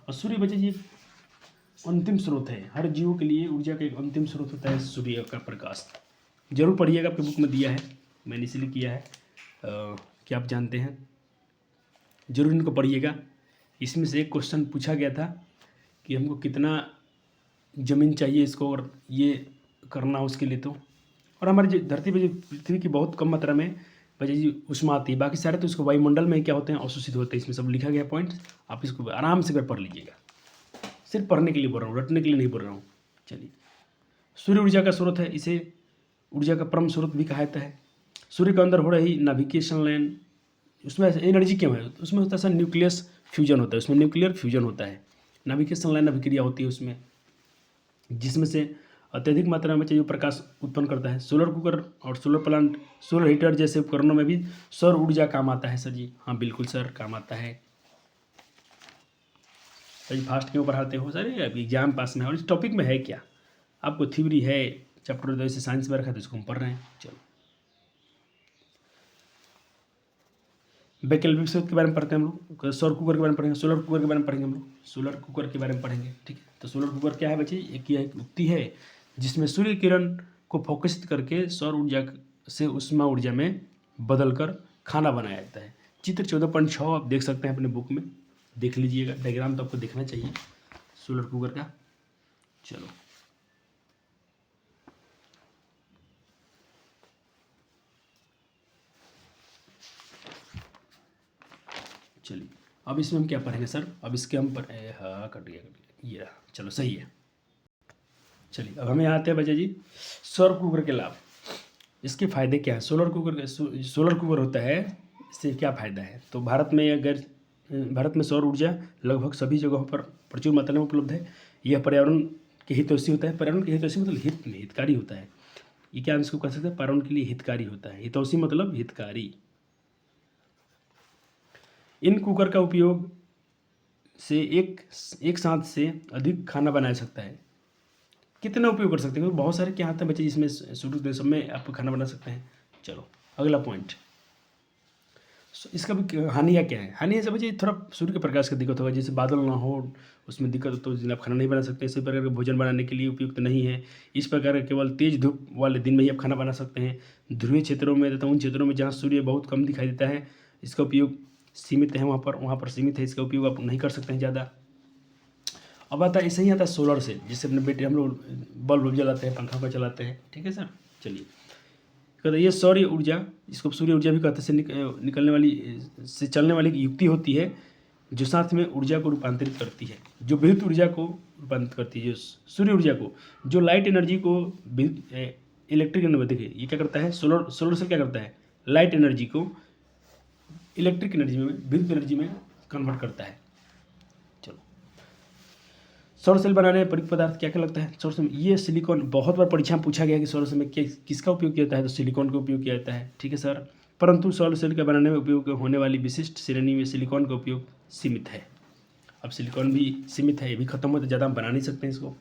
और सूर्य बच्चे जी अंतिम स्रोत है, हर जीव के लिए ऊर्जा का एक अंतिम स्रोत होता है सूर्य का प्रकाश। जरूर पढ़िएगा, आपके बुक में दिया है, मैंने इसलिए किया है कि आप जानते हैं, जरूर इनको पढ़िएगा। इसमें से एक क्वेश्चन पूछा गया था कि हमको कितना ज़मीन चाहिए इसको और ये करना उसके लिए, तो और हमारी जो धरती पे, जो पृथ्वी की बहुत कम मात्रा में बच्चे जी उष्मा आती है, बाकी सारे तो इसको वायुमंडल में क्या होते हैं, अवशोषित होते हैं। इसमें सब लिखा गया पॉइंट, आप इसको आराम से पढ़ लीजिएगा। सिर्फ पढ़ने के लिए बोल रहा हूँ, रटने के लिए नहीं बोल रहा हूँ। चलिए, सूर्य ऊर्जा का स्रोत है, इसे ऊर्जा का परम स्रोत भी कहा जाता है। सूर्य के अंदर हो रही नाभिकीय लाइन, उसमें एनर्जी क्यों है, उसमें होता है सर न्यूक्लियस फ्यूजन होता है, उसमें न्यूक्लियर फ्यूजन होता है, नाभिकीय संलयन अभिक्रिया होती है उसमें, जिसमें से अत्यधिक मात्रा में जो प्रकाश उत्पन्न करता है। सोलर कुकर और सोलर प्लांट, सोलर हीटर जैसे उपकरणों में भी सौर ऊर्जा काम आता है सर जी। हाँ बिल्कुल सर, काम आता है सर जी। फास्ट क्यों पढ़ाते हो सर, अभी एग्जाम पास में है, और इस टॉपिक में है क्या, आपको थ्योरी है, चैप्टर 2 से साइंस में रखा तो इसको हम पढ़ रहे हैं। चलो, वैकल्पिक स्रोत के बारे में पढ़ते हैं हम लोग। सौर कुकर के बारे में पढ़ेंगे, सोलर कुकर के बारे में पढ़ेंगे हम लोग, सोलर कुकर के बारे में पढ़ेंगे, ठीक है। तो सोलर कुकर क्या है बच्चे, एक युक्ति है जिसमें सूर्य किरण को फोकसित करके सौर ऊर्जा से उष्मा ऊर्जा में बदल कर खाना बनाया जाता है। चित्र 14.6 आप देख सकते हैं अपने बुक में, देख लीजिएगा। डायग्राम तो आपको देखना चाहिए सोलर कुकर का। चलो, चलिए अब इसमें हम क्या पढ़ेंगे सर, अब इसके हम हाँ कट गया ये रहा, चलो सही है। चलिए अब हमें आते हैं बच्चे जी सौर कुकर के लाभ, इसके फ़ायदे क्या है। सोलर कुकर होता है, इससे क्या फ़ायदा है। तो भारत में सौर ऊर्जा लगभग सभी जगहों पर प्रचुर मात्रा में उपलब्ध है। यह पर्यावरण के हितैषी होता है। पर्यावरण के हितैषी मतलब हितकारी होता है। ये क्या हम इसको कह सकते हैं, पर्यावरण के लिए हितकारी होता है। हितैषी मतलब हितकारी। इन कुकर का उपयोग से एक साथ से अधिक खाना बनाया सकता है। कितना उपयोग कर सकते हैं, बहुत सारे क्या आते हैं बच्चे जिसमें शुरू देशों में आप खाना बना सकते हैं। चलो अगला पॉइंट, इसका भी हानियाँ क्या है। हानि से बच्चे थोड़ा सूर्य के प्रकाश का दिक्कत होगा, जैसे बादल ना हो उसमें दिक्कत हो तो आप खाना नहीं बना सकते। इसी प्रकार का भोजन बनाने के लिए उपयुक्त नहीं है। इस प्रकार केवल तेज धूप वाले दिन में ही आप खाना बना सकते हैं। ध्रुवीय क्षेत्रों में तथा उन क्षेत्रों में जहाँ सूर्य बहुत कम दिखाई देता है, इसका उपयोग सीमित है, वहाँ पर सीमित है, इसका उपयोग आप नहीं कर सकते हैं ज़्यादा। अब आता है ऐसे ही आता है सोलर से, जिससे अपने बेटे हम लोग बल्ब जलाते हैं, पंखा पर चलाते हैं, ठीक है सर। चलिए, कहते ये सौर ऊर्जा, इसको सूर्य ऊर्जा भी कहते हैं, निकलने वाली से चलने वाली युक्ति होती है जो साथ में ऊर्जा को रूपांतरित करती है, जो विद्युत ऊर्जा को रूपांतरित करती है, जो सूर्य ऊर्जा को, जो लाइट एनर्जी को इलेक्ट्रिक एनर्जी। देखिए ये क्या करता है, सोलर सेल क्या करता है, लाइट एनर्जी को इलेक्ट्रिक एनर्जी में, विद्युत एनर्जी में कन्वर्ट करता है। चलो, सौर सेल बनाने में परिक पदार्थ क्या क्या लगता है सौर सेल में? ये सिलिकॉन, बहुत बार परीक्षा में पूछा गया है कि सौर सेल में किसका उपयोग किया जाता है, तो सिलिकॉन का उपयोग किया जाता है। ठीक है सर, परंतु सौर सेल के बनाने में उपयोग होने वाली विशिष्ट श्रेणी में सिलिकॉन का उपयोग सीमित है। अब सिलिकॉन भी सीमित है, ये भी खत्म हो तो ज़्यादा हम बना नहीं सकते हैं इसको।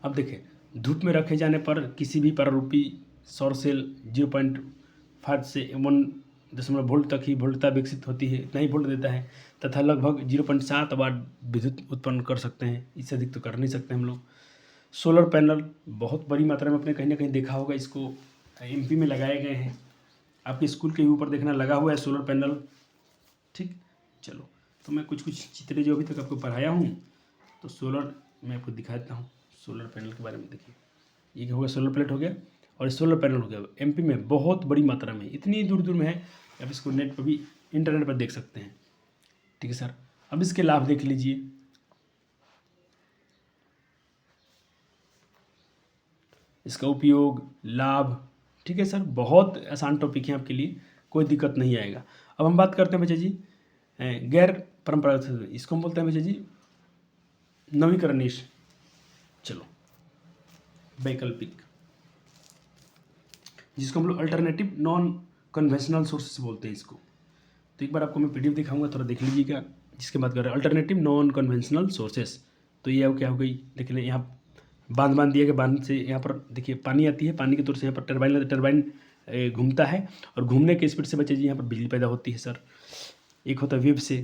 अब देखिए, धूप में रखे जाने पर किसी भी प्रारूपी सौर सेल 0.5 से 1 वोल्ट तक ही वोल्टता विकसित होती है, इतना ही वोल्ट देता है तथा लगभग 0.7 वाट विद्युत उत्पन्न कर सकते हैं। इससे अधिक तो कर नहीं सकते हम लोग। सोलर पैनल बहुत बड़ी मात्रा में आपने कहीं ना कहीं देखा होगा, इसको एमपी में लगाए गए हैं। आपके स्कूल के ऊपर देखना लगा हुआ है सोलर पैनल। ठीक, चलो, तो मैं कुछ चित्र जो अभी तक आपको पढ़ाया हूँ, तो सोलर मैं आपको दिखा देता हूँ सोलर पैनल के बारे में। देखिए, ये क्या हो गया, सोलर प्लेट हो गया और सोलर पैनल हो गया। एमपी में बहुत बड़ी मात्रा में, इतनी दूर दूर में है, आप इसको नेट पर भी, इंटरनेट पर देख सकते हैं। ठीक है सर, अब इसके लाभ देख लीजिए। इसका उपयोग, लाभ, ठीक है सर, बहुत आसान टॉपिक है आपके लिए, कोई दिक्कत नहीं आएगा। अब हम बात करते हैं बच्चे जी गैर परंपरागत, इसको हम बोलते हैं बच्चे जी नवीकरणीय, चलो वैकल्पिक, जिसको हम लोग अल्टरनेटिव नॉन कन्वेंशनल सोर्सेस बोलते हैं इसको। तो एक बार आपको मैं पीडीएफ दिखाऊंगा, थोड़ा देख लीजिएगा, जिसके बात कर रहे हैं अल्टरनेटिव नॉन कन्वेंशनल सोर्सेस। तो ये क्या हो गई, देख लें, यहाँ बांध दिया गया, बांध से यहाँ पर देखिए पानी आती है, पानी के तौर से यहाँ पर टरबाइन घूमता है और घूमने के स्पीड से बच्चे जी यहाँ पर बिजली पैदा होती है सर। एक होता है वेव से,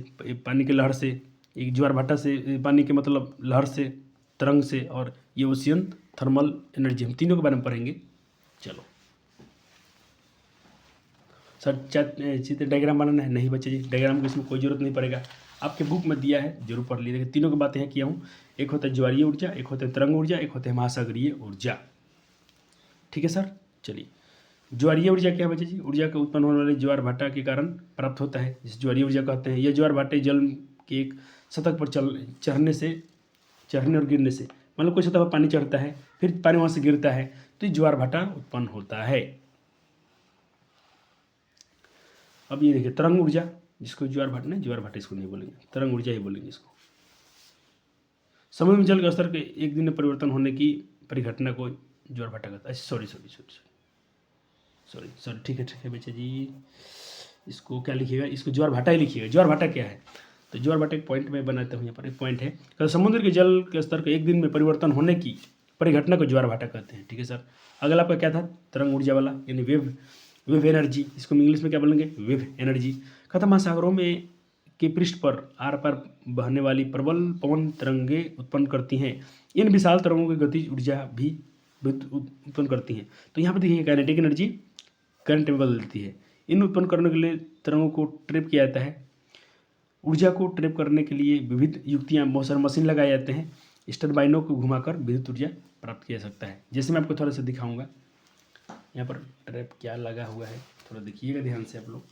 पानी के लहर से, एक ज्वार भाटा से, पानी के मतलब लहर से, तरंग से, और ये ओशियन थर्मल एनर्जी। हम तीनों के बारे में पढ़ेंगे। चलो सर, चित्र डायग्राम बनाना है? नहीं बच्चे जी, डायग्राम की इसमें कोई ज़रूरत नहीं पड़ेगा, आपके बुक में दिया है, जरूर पढ़ लीजिए। देखिए, तीनों की बातें यहाँ किया हूँ। एक होता है ज्वारीय ऊर्जा, एक होता है तरंग ऊर्जा, एक होता है महासागरीय ऊर्जा। ठीक है सर, चलिए, ज्वारीय ऊर्जा क्या है बच्चे जी? ऊर्जा का उत्पन्न होने वाले ज्वार भाटा के कारण प्राप्त होता है, जिसे ज्वारीय ऊर्जा कहते हैं। यह ज्वार भाटे जल के एक सतह पर चढ़ने और गिरने से, मतलब कोई सतह पर पानी चढ़ता है, फिर पानी वहाँ से गिरता है, तो ये ज्वार भाटा उत्पन्न होता है। अब ये देखिए तरंग ऊर्जा, जिसको ज्वार भाटा नहीं, ज्वार भाटा इसको नहीं बोलेंगे, तरंग ऊर्जा ही बोलेंगे इसको। समुद्र में जल का स्तर के एक दिन में परिवर्तन होने की परिघटना को ज्वार भाटा कहता है। सॉरी, ठीक है बच्चे जी, इसको क्या लिखिएगा, इसको ज्वार भाटा ही लिखिएगा। ज्वार भाटा क्या है, तो ज्वार भाटा एक पॉइंट में बनाता हूँ, यहाँ पर एक पॉइंट है, तो समुद्र के जल के स्तर के एक दिन में परिवर्तन होने की परिघटना को ज्वार भाटा कहते हैं। ठीक है सर, अगला आपका क्या था, तरंग ऊर्जा वाला, यानी वेव एनर्जी, इसको इंग्लिश में क्या बोलेंगे, वेव एनर्जी। खत्म महासागरों में के पृष्ठ पर आर पार बहने वाली प्रबल पवन तरंगे उत्पन्न करती हैं। इन विशाल तरंगों की गतिज ऊर्जा भी उत्पन्न करती हैं। तो यहाँ पर देखिए काइनेटिक एनर्जी करंट में बदल देती है। इन उत्पन्न करने के लिए तरंगों को ट्रैप किया जाता है। ऊर्जा को ट्रैप करने के लिए विविध युक्तियाँ, बहुत सारे मशीन लगाए जाते हैं। टरबाइनों को घुमाकर विद्युत ऊर्जा प्राप्त किया जा सकता है। जैसे मैं आपको थोड़ा सा दिखाऊंगा, यहाँ पर ट्रैप क्या लगा हुआ है, थोड़ा देखिएगा ध्यान से आप लोग।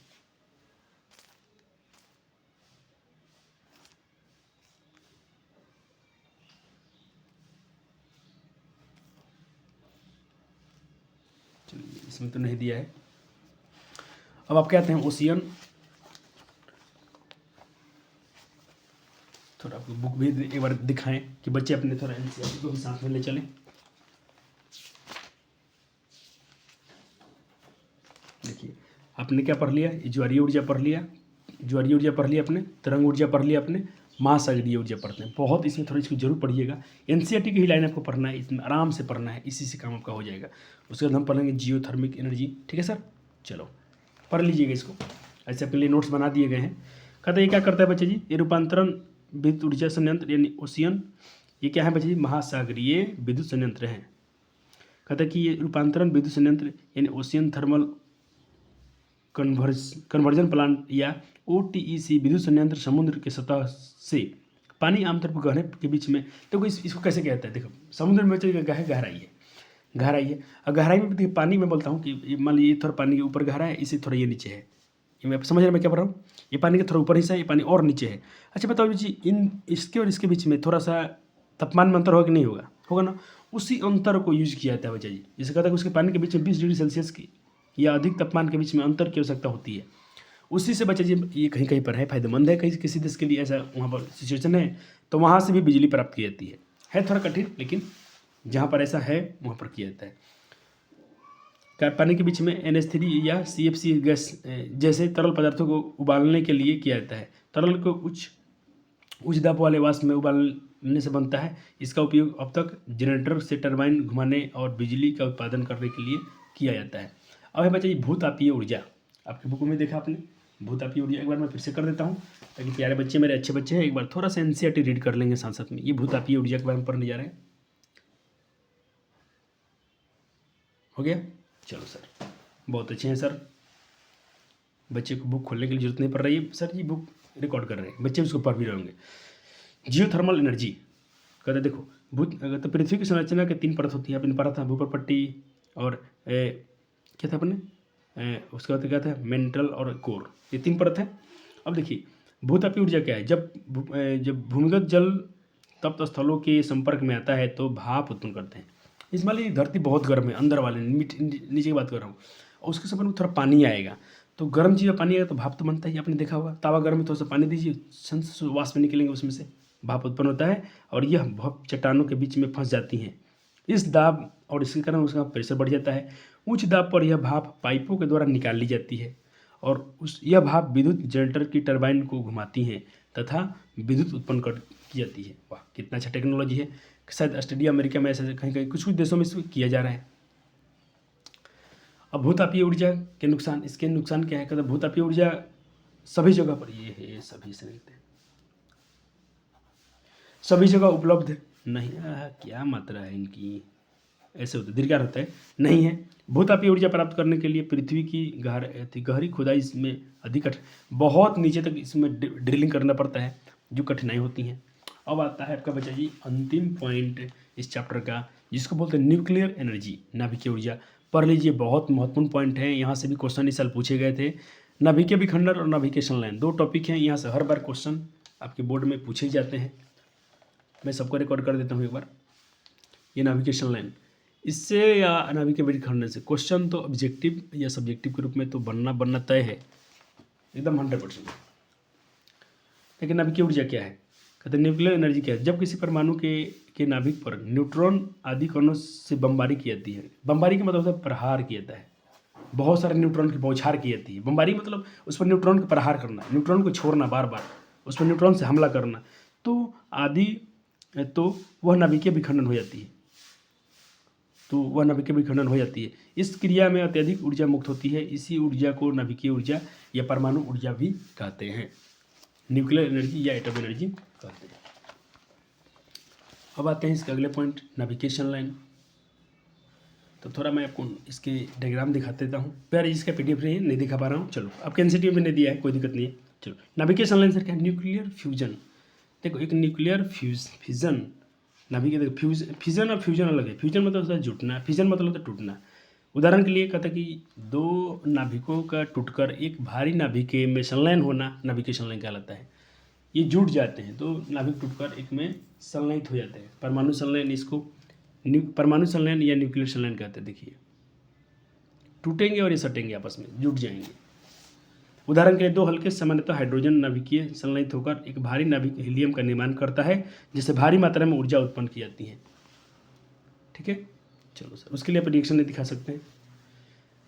चलिए, इसमें तो नहीं दिया है। अब आप कहते हैं ओशियन, थोड़ा आपको बुक भी एक बार दिखाएं कि बच्चे अपने थोड़ा एनसीईआरटी को भी साथ में ले चलें। देखिए, आपने क्या पढ़ लिया, ज्वारीय ऊर्जा पढ़ लिया, आपने तरंग ऊर्जा पढ़ लिया, आपने महासागरीय ऊर्जा पढ़ते हैं। बहुत इसमें थोड़ी इसको जरूर पढ़िएगा, एनसीईआरटी की ही लाइन आपको पढ़ना है, इसमें आराम से पढ़ना है, इसी से काम आपका हो जाएगा। उसके बाद हम पढ़ेंगे जियोथर्मिक एनर्जी। ठीक है सर, चलो पढ़ लीजिएगा इसको, ऐसे अपने लिए नोट्स बना दिए गए हैं। कहते ये क्या करता है बच्चे जी, ये रूपांतरण विद्युत ऊर्जा संयंत्र यानी ओशियन, ये क्या है बच्चे जी, महासागरीय विद्युत संयंत्र है। कहता है कि ये रूपांतरण विद्युत संयंत्र यानी ओशियन थर्मल कन्वर्जन प्लांट या OTEC विद्युत संयंत्र समुद्र के सतह से पानी आमतौर पर गहरे के बीच में, देखो इसको कैसे कहता है, देखो समुद्र में गहराई है, और गहराई में देखिए पानी में बोलता हूँ कि मान लीजिए थोड़ा पानी के ऊपर गहरा है, इसे थोड़ा ये नीचे है, ये मैं समझ रहा मैं क्या पढ़ रहा हूँ, ये पानी का थोड़ा ऊपर हिस्सा है, ये पानी और नीचे है। अच्छा बताओ जी, इसके और इसके बीच में थोड़ा सा तापमान में अंतर होगा कि नहीं होगा, होगा ना। उसी अंतर को यूज किया जाता है बच्चा जी। जिसे कहता है कि उसके पानी के बीच में 20 डिग्री सेल्सियस की या अधिक तापमान के बीच में अंतर की आवश्यकता होती है। उसी से बच्चा जी ये कहीं कहीं पर है, फायदेमंद है, कहीं किसी देश के लिए ऐसा वहाँ पर सिचुएशन है तो वहाँ से भी बिजली प्राप्त की जाती है थोड़ा कठिन, लेकिन जहाँ पर ऐसा है वहाँ पर किया जाता है। पानी के बीच में NH3 या CFC गैस जैसे तरल पदार्थों को उबालने के लिए किया जाता है। तरल को उच्च दाब वाले वाष्प में उबालने से बनता है। इसका उपयोग अब तक जनरेटर से टरबाइन घुमाने और बिजली का उत्पादन करने के लिए किया जाता है। अब है बच्चा ये भूतापीय ऊर्जा, आपकी बुक में देखा आपने भूतापीय ऊर्जा। एक बार मैं फिर से कर देता हूँ ताकि प्यारे बच्चे, मेरे अच्छे बच्चे हैं, एक बार थोड़ा सा NCERT रीड कर लेंगे साथ साथ में। ये भूतापीय ऊर्जा के बारे में पढ़ने जा रहे हैं। हो गया, चलो सर, बहुत अच्छे हैं सर। बच्चे को बुक खोलने की जरूरत नहीं पड़ रही है सर जी, बुक रिकॉर्ड कर रहे हैं, बच्चे उसको पढ़ भी रहे होंगे। जियोथर्मल एनर्जी कहते देखो, तो पृथ्वी की संरचना के 3 परत होती है। आपने पढ़ा था भूपर पट्टी और क्या था अपने उसके बाद क्या था मेंटल और कोर, ये 3 परत है। अब देखिए भूतापीय ऊर्जा क्या है, जब भूमिगत जल तप्त स्थलों के संपर्क में आता है तो भाप उत्पन्न करते हैं। इस मान लीजिए धरती बहुत गर्म है, अंदर वाले नीचे की बात कर रहा हूँ, और उसके संपर्क में थोड़ा पानी आएगा तो गर्म चीज़ में पानी आएगा तो भाप तो बनता ही, आपने देखा होगा। तावा गर्म है तो उससे पानी दीजिए, वाष्प निकलेंगे, उसमें से भाप उत्पन्न होता है और यह भाप चट्टानों के बीच में फंस जाती हैं। इस दाब और इसके कारण उसका प्रेशर बढ़ जाता है। उच्च दाब पर यह भाप पाइपों के द्वारा निकाल ली जाती है और यह भाप विद्युत जनरेटर की टरबाइन को घुमाती हैं तथा विद्युत उत्पन्न की जाती है। वाह, कितना अच्छा टेक्नोलॉजी है। शायद ऑस्ट्रेलिया अमेरिका में ऐसे कहीं कुछ देशों में किया जा रहा है। अब भूतापीय ऊर्जा के नुकसान, इसके नुकसान क्या है, कहते भूतापीय ऊर्जा सभी जगह पर, ये है सभी से लिखते हैं, सभी जगह उपलब्ध नहीं, क्या मात्रा है इनकी, ऐसे होते दीर्घार होता है, नहीं है। भूतापीय ऊर्जा प्राप्त करने के लिए पृथ्वी की गहरी खुदाई इसमें अधिक बहुत नीचे तक इसमें ड्रिलिंग करना पड़ता है, जो कठिनाई होती हैं। अब आता है आपका बच्चा जी अंतिम पॉइंट इस चैप्टर का, जिसको बोलते हैं न्यूक्लियर एनर्जी, नाभिकीय ऊर्जा। पढ़ लीजिए, बहुत महत्वपूर्ण पॉइंट है, यहाँ से भी क्वेश्चन इस साल पूछे गए थे। नाभिकीय विखंडन और नाभिकीय संलयन 2 टॉपिक हैं, यहाँ से हर बार क्वेश्चन आपके बोर्ड में पूछे जाते हैं। मैं सबको रिकॉर्ड कर देता हूँ एक बार। ये नाभिकीय संलयन, इससे या नाभिकीय विखंडन से क्वेश्चन तो ऑब्जेक्टिव या सब्जेक्टिव के रूप में तो बनना तय है एकदम 100%। लेकिन नाभिकीय ऊर्जा क्या है, कहते हैं न्यूक्लियर एनर्जी क्या है, जब किसी परमाणु के नाभिक पर न्यूट्रॉन आदि कणों से बमबारी की जाती है। बमबारी का मतलब होता है प्रहार किया जाता है, बहुत सारे न्यूट्रॉन की बौछार की जाती है। बमबारी मतलब उस पर न्यूट्रॉन का प्रहार करना, न्यूट्रॉन को छोड़ना, बार बार उस पर न्यूट्रॉन से हमला करना, तो वह नाभिकीय विखंडन हो जाती है। इस क्रिया में अत्यधिक ऊर्जा मुक्त होती है, इसी ऊर्जा को नाभिकीय ऊर्जा या परमाणु ऊर्जा भी कहते हैं, न्यूक्लियर एनर्जी या एटम एनर्जी कहते हैं। अब आते हैं इसके अगले पॉइंट, नाभिकीय संलयन। तो थोड़ा मैं आपको इसके डायग्राम दिखा देता हूँ। प्यार इसका PDF नहीं दिखा पा रहा हूँ, चलो आपके NCERT में नहीं दिया है, कोई दिक्कत नहीं है। चलो नाभिकीय संलयन सर क्या है, न्यूक्लियर फ्यूजन। देखो एक न्यूक्लियर फ्यूजन, नाभिकीय देखो फ्यूजन और फ्यूजन अलग है। फ्यूजन मतलब होता है जुटना, फ्यूजन मतलब होता है टूटना। उदाहरण के लिए कहता है कि 2 नाभिकों का टूटकर एक भारी नाभिक में संलयन होना नाभिकीय संलयन कहलाता है। ये जुट जाते हैं तो नाभिक टूटकर एक में संलयित हो जाते हैं। परमाणु संलयन, इसको परमाणु संलयन या न्यूक्लियर संलयन कहते हैं। देखिए टूटेंगे और ये सटेंगे, आपस में जुट जाएंगे। उदाहरण के लिए 2 हल्के सामान्यतः हाइड्रोजन नाभिकीय संलयित होकर एक भारी नाभिक हीलियम का निर्माण करता है, जिससे भारी मात्रा में ऊर्जा उत्पन्न की जाती है। ठीक है, चलो सर उसके लिए आप रिएक्शन दिखा सकते हैं।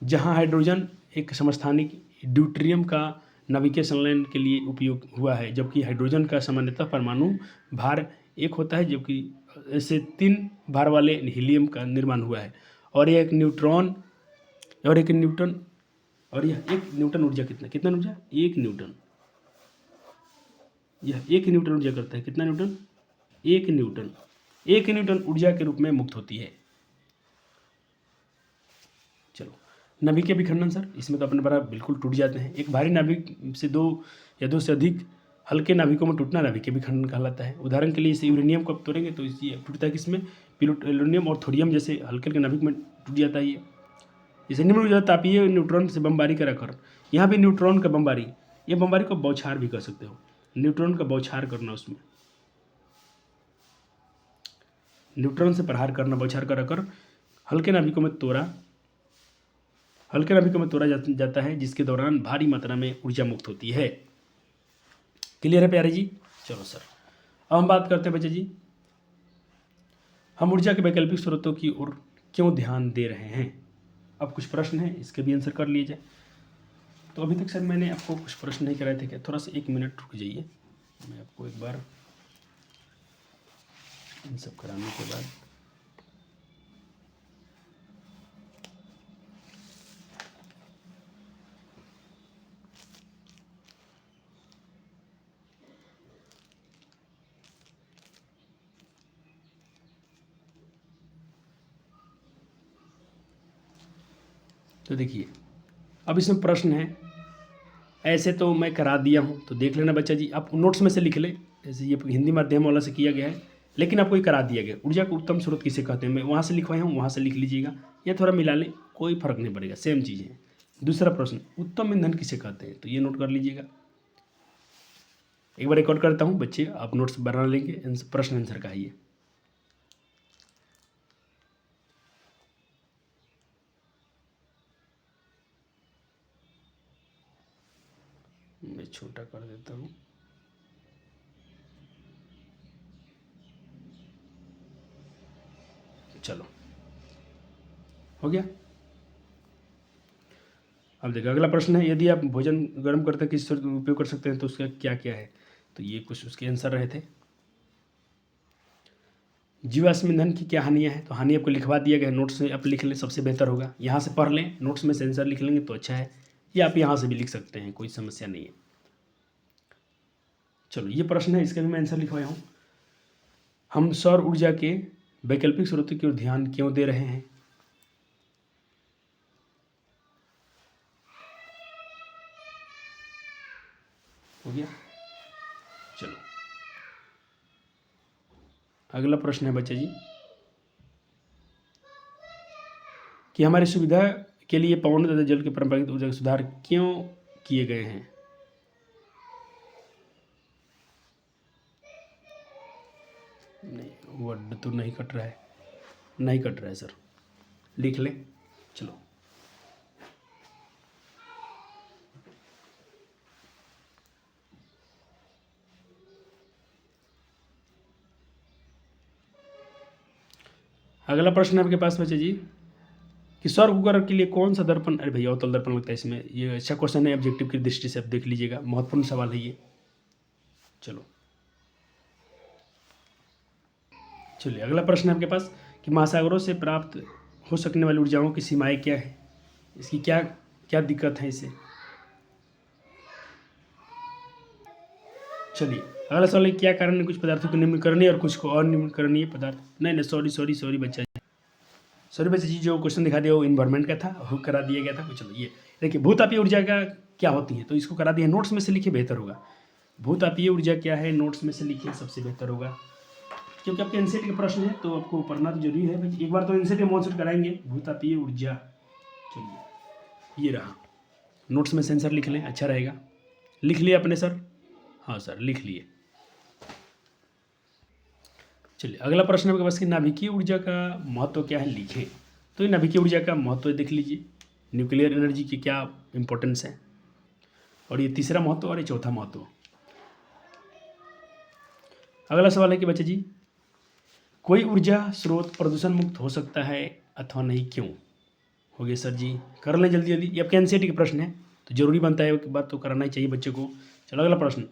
जहाँ हाइड्रोजन एक समस्थानिक ड्यूटेरियम का नाभिकीय संलयन के लिए उपयोग हुआ है, जबकि हाइड्रोजन का सामान्यतः परमाणु भार 1 होता है, जबकि ऐसे 3 भार वाले हीलियम का निर्माण हुआ है। और यह 1 न्यूट्रॉन और 1 न्यूटन, और यह 1 न्यूटन ऊर्जा कितना ऊर्जा 1 न्यूटन, यह 1 न्यूटन ऊर्जा करता है। कितना न्यूटन 1 न्यूटन, 1 न्यूटन ऊर्जा के रूप में मुक्त होती है। चलो नाभिकीय विखंडन सर, इसमें तो अपने बड़ा बिल्कुल टूट जाते हैं। एक भारी नाभिक से 2 या 2 से अधिक हल्के नाभिकों में टूटना नाभिकीय विखंडन कहलाता है। उदाहरण के लिए इसे यूरेनियम को आप तोड़ेंगे तो ये टूटता है किसमें, प्लूटोनियम और थोरियम जैसे हल्के हल्के नाभिक में टूट जाता है। ये इसे निम्न ऊर्जा तापीय न्यूट्रॉन से बमबारी कराकर, यहाँ भी न्यूट्रॉन का बमबारी, ये बमबारी को बौछार भी कर सकते हो, न्यूट्रॉन का बौछार करना उसमें। न्यूट्रॉन से प्रहार करना बौछार कर हल्के नाभिकों में तोड़ा जाता है, जिसके दौरान भारी मात्रा में ऊर्जा मुक्त होती है। क्लियर है प्यारे जी? चलो सर, अब हम बात करते हैं बच्चे जी, हम ऊर्जा के वैकल्पिक स्रोतों की ओर क्यों ध्यान दे रहे हैं। अब कुछ प्रश्न हैं, इसके भी आंसर कर लिए जाए। तो अभी तक सर मैंने आपको कुछ प्रश्न नहीं कराए थे क्या? थोड़ा सा 1 मिनट रुक जाइए, मैं आपको एक बार इन सब कराने के बाद तो देखिए, अब इसमें प्रश्न है, ऐसे तो मैं करा दिया हूँ, तो देख लेना बच्चा जी, आप नोट्स में से लिख ले, जैसे ये हिंदी माध्यम वाला से किया गया है, लेकिन आपको ये करा दिया गया। ऊर्जा को उत्तम स्रोत किसे कहते हैं, मैं वहाँ से लिखवाया हूँ, वहाँ से लिख लीजिएगा, या थोड़ा मिला लें, कोई फर्क नहीं पड़ेगा, सेम चीज़ है। दूसरा प्रश्न, उत्तम ईंधन किसे कहते हैं, तो ये नोट कर लीजिएगा। एक बार रिकॉर्ड करता हूँ बच्चे, आप नोट्स बना लेंगे, प्रश्न आंसर का है ये। मैं छोटा कर देता हूँ। चलो, हो गया। अब देखो अगला प्रश्न है, यदि आप भोजन गर्म करते हैं किस उपयोग कर सकते हैं, तो उसका क्या क्या है। तो ये कुछ उसके आंसर रहे थे। जीवाश्म ईंधन की क्या हानियाँ हैं, तो हानि आपको लिखवा दिया गया है, नोट्स में आप लिख लें, सबसे बेहतर होगा। यहाँ से पढ़ लें, नोट्स में से आंसर लिख लेंगे तो अच्छा है, या आप यहाँ से भी लिख सकते हैं, कोई समस्या नहीं है। चलो, ये प्रश्न है, इसका भी मैं आंसर लिखवाया हूँ। हम सौर ऊर्जा के वैकल्पिक स्रोतों की ओर ध्यान क्यों दे रहे हैं। हो गया। चलो, अगला प्रश्न है बच्चे जी, कि हमारी सुविधा के लिए पवन तथा जल के परंपरागत ऊर्जा के सुधार क्यों किए गए हैं। नहीं, वर्ड तो नहीं कट रहा है, नहीं कट रहा है सर, लिख लें। चलो, अगला प्रश्न है आपके पास बच्चे जी, कि सौर कुकर के लिए कौन सा दर्पण, अरे भैया अवतल दर्पण लगता है इसमें, ये अच्छा क्वेश्चन है, ऑब्जेक्टिव की दृष्टि से आप देख लीजिएगा, महत्वपूर्ण सवाल है ये। चलो, चलिए अगला प्रश्न है आपके पास, कि महासागरों से प्राप्त हो सकने वाली ऊर्जाओं की सीमाएं क्या है, इसकी क्या क्या दिक्कत है इसे। चलिए, अगला सवाल है, क्या कारण है कुछ पदार्थों को निम्नकरणीय और कुछ को अनिम्नकरणीय पदार्थ। नहीं, सॉरी बच्चा जी, जो क्वेश्चन दिखा दिया वो इन्वायरमेंट का था, वो करा दिया गया था। चलो, ये देखिए, भूतापीय ऊर्जा का क्या होती है, तो इसको करा दिया, नोट्स में से लिखिए, बेहतर होगा। भूतापीय ऊर्जा क्या है, नोट्स में से लिखिए, सबसे बेहतर होगा, क्योंकि आपके एनसीईआरटी के प्रश्न है, तो आपको पढ़ना तो जरूरी है भाई। एक बार तो एनसीईआरटी मॉन्सूर कराएंगे, भूतापीय ऊर्जा। चलिए, ये रहा, नोट्स में सेंसर लिख लें, अच्छा रहेगा। लिख लिए अपने सर? हाँ सर, लिख लिए। चलिए, अगला प्रश्न आपके पास, कि नाभिकीय ऊर्जा का महत्व क्या है, लिखें। तो ये नाभिकीय ऊर्जा का महत्व देख लीजिए, न्यूक्लियर एनर्जी की क्या इंपॉर्टेंस है, और ये तीसरा महत्व और ये चौथा महत्व। अगला सवाल है कि बच्चे जी, कोई ऊर्जा स्रोत प्रदूषण मुक्त हो सकता है अथवा नहीं, क्यों। हो गया सर जी, कर लें जल्दी जल्दी, ये आपके एनसीईआरटी के प्रश्न है, तो जरूरी बनता है, एक बात तो कराना ही चाहिए बच्चे को। चलो, अगला प्रश्न,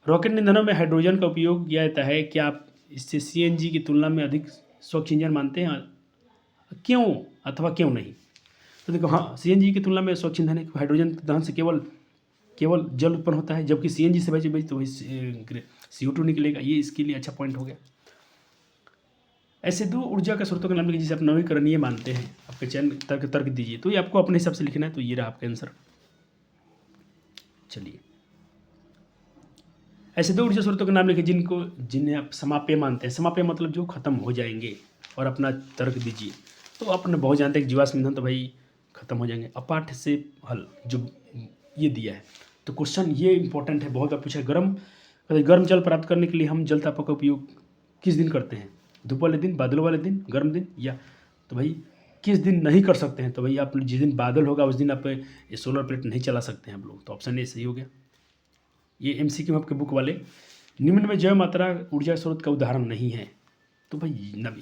रॉकेट ईंधनों में हाइड्रोजन का उपयोग किया जाता है, क्या आप इससे सीएनजी की तुलना में अधिक स्वच्छ ईंधन मानते हैं, क्यों अथवा क्यों नहीं। तो देखो, हाँ, सीएनजी की तुलना में स्वच्छ ईंधन है, हाइड्रोजन दहन से केवल जल उत्पन्न होता है, जबकि सीएनजी से बचे तो वही CO2 निकलेगा, ये इसके लिए अच्छा पॉइंट हो गया। ऐसे दो ऊर्जा के स्रोतों के नाम लिखिए जिसे आप नवीकरणीय मानते हैं, आपके चयन तर्क दीजिए, तो ये आपको अपने हिसाब से लिखना है, तो ये रहा आपका आंसर। चलिए, ऐसे दो ऊर्जा स्रोतों के नाम लिखिए जिन्हें आप समाप्य मानते हैं, समाप्य मतलब जो खत्म हो जाएंगे, और अपना तर्क दीजिए। तो अपने बहुत जानते हैं कि जीवाश्म ईंधन तो भाई खत्म हो जाएंगे, अपाठ से हल जो ये दिया है, तो क्वेश्चन ये इंपॉर्टेंट है, बहुत बार पूछा है। गर्म जल प्राप्त करने के लिए हम जल तापों का उपयोग किस दिन करते हैं, धूप वाले दिन, बादल वाले दिन, गर्म दिन, या तो भाई किस दिन नहीं कर सकते हैं? तो भाई आप जिस दिन बादल होगा उस दिन आप ये सोलर प्लेट नहीं चला सकते हैं आप लोग। तो ऑप्शन ए सही हो गया। ये एमसीक्यू आपके बुक वाले। निम्न में जय मात्रा ऊर्जा स्रोत का उदाहरण नहीं है। तो भाई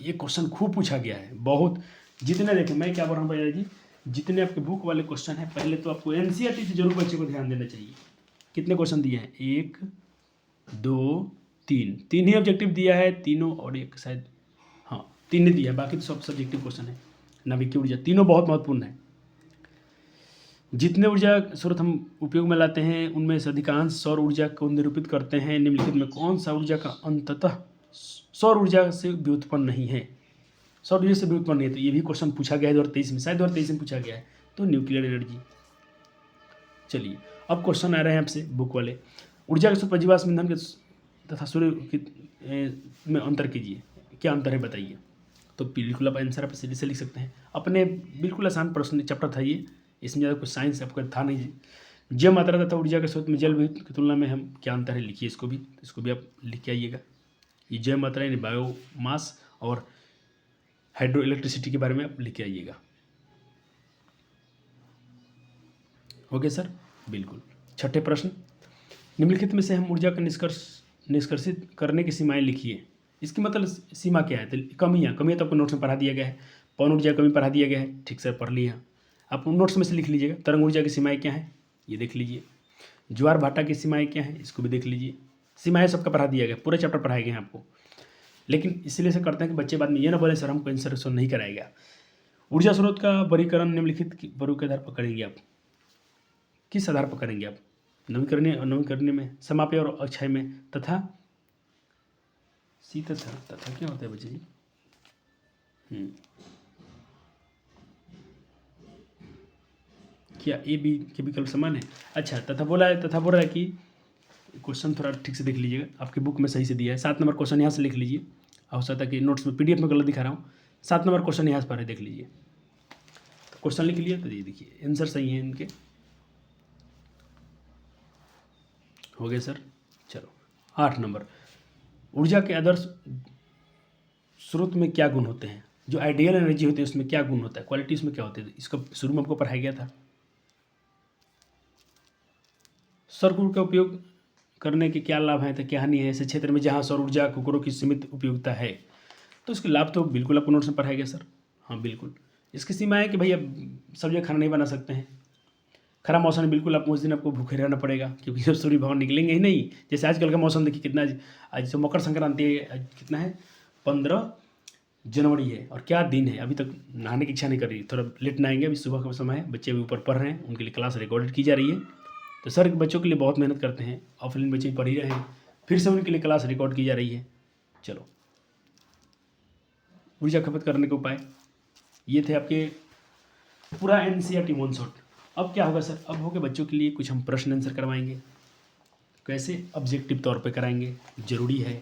ये क्वेश्चन खूब पूछा गया है, बहुत। जितने देखें, मैं क्या बोल रहा हूँ भैया जी, जितने आपके बुक वाले क्वेश्चन हैं, पहले तो आपको एनसीईआरटी से जरूर बच्चे को ध्यान देना चाहिए। कितने क्वेश्चन दिए हैं? 1 2 3, 3 ही ऑब्जेक्टिव दिया है, तीनों, और एक शायद, हाँ 3 ही दिया है, बाकी तो सब सब्जेक्टिव क्वेश्चन है। नाभिकीय ऊर्जा, तीनों बहुत महत्वपूर्ण है। जितने ऊर्जा स्रोत हम उपयोग में लाते हैं उनमें से अधिकांश सौर ऊर्जा को निरूपित करते हैं। निम्नलिखित में कौन सा ऊर्जा का अंततः सौर ऊर्जा से व्युत्पन्न नहीं है? सौर ऊर्जा से व्युत्पन्न नहीं है। तो ये भी क्वेश्चन पूछा गया है 2023 में, शायद 2023 में पूछा गया है। तो न्यूक्लियर एनर्जी। चलिए अब क्वेश्चन आ रहे हैं आपसे बुक वाले। ऊर्जा के स्रोत जीवाश्म ईंधन के तथा सूर्य में अंतर कीजिए, क्या अंतर है बताइए। तो बिल्कुल आप आंसर आप सीधे से लिख सकते हैं। अपने बिल्कुल आसान प्रश्न चैप्टर था ये, इसमें ज़्यादा कुछ साइंस आपका था नहीं। जय मात्रा तथा ऊर्जा के स्रोत में जल विद्युत की तुलना में हम क्या अंतर है लिखिए। इसको भी आप लिख के आइएगा। ये जय मात्रा यानी बायोमास और हाइड्रो इलेक्ट्रिसिटी के बारे में आप लिख के आइएगा। ओके सर, बिल्कुल। छठे प्रश्न, निम्नलिखित में से हम ऊर्जा का निष्कर्षित करने की सीमाएं लिखिए। इसकी मतलब सीमा क्या है? तो कमियाँ तो आपको नोट्स में पढ़ा दिया गया है। पवन ऊर्जा कमी पढ़ा दिया गया है, ठीक से पढ़ लिया। आप नोट्स में से लिख लीजिएगा। तरंग ऊर्जा की सीमाएं क्या है, ये देख लीजिए। ज्वार भाटा की सीमाएं क्या है, इसको भी देख लीजिए। सीमाएं सबका पढ़ा दिया गया, पूरे चैप्टर पढ़ाए गए हैं आपको। लेकिन इसलिए से करते हैं कि बच्चे बाद में ये ना बोले सर हमको आंसर नहीं कराएगा। ऊर्जा स्रोत का वर्गीकरण निम्नलिखित वर्गों के आधार पर करेंगे आप। किस आधार पर करेंगे आप? नवीकरणीय में, समाप्य और अक्षय में, तथा तथा क्या होता है बच्चे जी? क्या ए बी के विकल्प समान है? अच्छा, तथा बोला है, तथा बोल रहा है कि क्वेश्चन थोड़ा ठीक से देख लीजिएगा, आपकी बुक में सही से दिया है। 7 नंबर क्वेश्चन यहाँ से लिख लीजिए। हो सकता है कि नोट्स में PDF में गलत दिखा रहा हूँ। 7 नंबर क्वेश्चन यहाँ पर है, देख लीजिए। तो क्वेश्चन लिख लिए, तो ये देखिए आंसर सही है इनके। हो गए सर। चलो 8 नंबर, ऊर्जा के आदर्श स्रोत में क्या गुण होते हैं? जो आइडियल एनर्जी होती है उसमें क्या गुण होता है, क्वालिटी उसमें क्या होती है? इसका शुरू में आपको पढ़ाया गया था। सौर ऊर्जा का उपयोग करने के क्या लाभ हैं तो क्या हानि है? ऐसे क्षेत्र में जहाँ सौर ऊर्जा कुकरों की सीमित उपयोगिता है, तो इसके लाभ तो बिल्कुल आपको नोट्स में पढ़ाया गया सर। हाँ बिल्कुल। इसकी सीमा है कि भाई अब सब्जी खाना नहीं बना सकते हैं। खराब मौसम में बिल्कुल आप उस दिन आपको भूखे रहना पड़ेगा, क्योंकि जब सूर्य भगवान निकलेंगे ही नहीं। जैसे आजकल का मौसम देखिए कितना, आज जो मकर संक्रांति है, आज कितना है, 15 जनवरी है, और क्या दिन है। अभी तक नहाने की इच्छा नहीं कर रही, थोड़ा लेट नहाएंगे। अभी सुबह का समय है, बच्चे अभी ऊपर पढ़ रहे हैं, उनके लिए क्लास रिकॉर्डेड की जा रही है। तो सर बच्चों के लिए बहुत मेहनत करते हैं, ऑफलाइन बच्चे पढ़ ही रहे हैं, फिर से उनके लिए क्लास रिकॉर्ड की जा रही है। चलो, ऊर्जा खपत करने के उपाय ये थे आपके पूरा एनसीईआरटी वन शॉट। अब क्या होगा सर? अब होगा बच्चों के लिए कुछ हम प्रश्न आंसर करवाएंगे। कैसे? ऑब्जेक्टिव तौर पे कराएंगे, जरूरी है।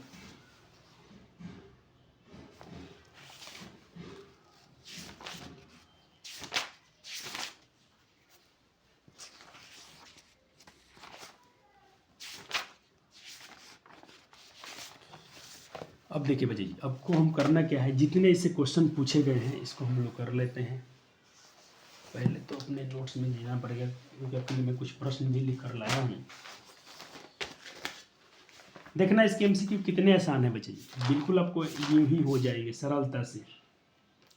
अब देखिए बच्चे जी, आपको हम करना क्या है, जितने इससे क्वेश्चन पूछे गए हैं इसको हम लोग कर लेते हैं। पहले तो अपने नोट्स में जीना पड़ेगा, क्योंकि आपके लिए मैं कुछ प्रश्न भी लिख कर लाया हूँ। देखना इसके एमसीक्यू कितने आसान है बच्चे जी, बिल्कुल आपको यूँ ही हो जाएंगे सरलता से।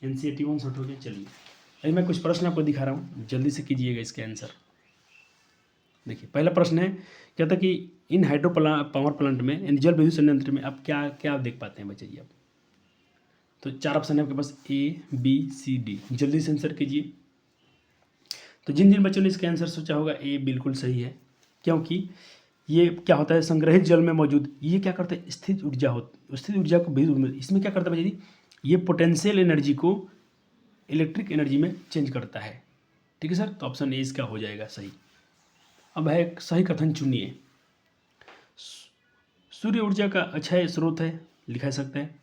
एनसीईआरटी वन शॉट हो गया। चलिए अभी मैं कुछ प्रश्न आपको दिखा रहा हूँ, जल्दी से कीजिएगा इसके आंसर। देखिए पहला प्रश्न है, क्या था कि इन हाइड्रो पावर प्लांट में, यानी जल विद्युत संयंत्र में आप क्या क्या देख पाते हैं बच्चे जी आप? तो 4 ऑप्शन है आपके पास, ABCD। जल्दी से आंसर कीजिए। तो जिन जिन बच्चों ने इसका आंसर सोचा होगा, ए बिल्कुल सही है, क्योंकि ये क्या होता है, संग्रहित जल में मौजूद, ये क्या करता है, स्थित ऊर्जा स्थित ऊर्जा को इसमें क्या करता है बच्चे जी, ये पोटेंशियल एनर्जी को इलेक्ट्रिक एनर्जी में चेंज करता है। ठीक है सर, तो ऑप्शन ए इसका हो जाएगा सही। अब है एक सही कथन चुनिए। सूर्य ऊर्जा का अक्षय स्रोत है, लिखा सकते हैं।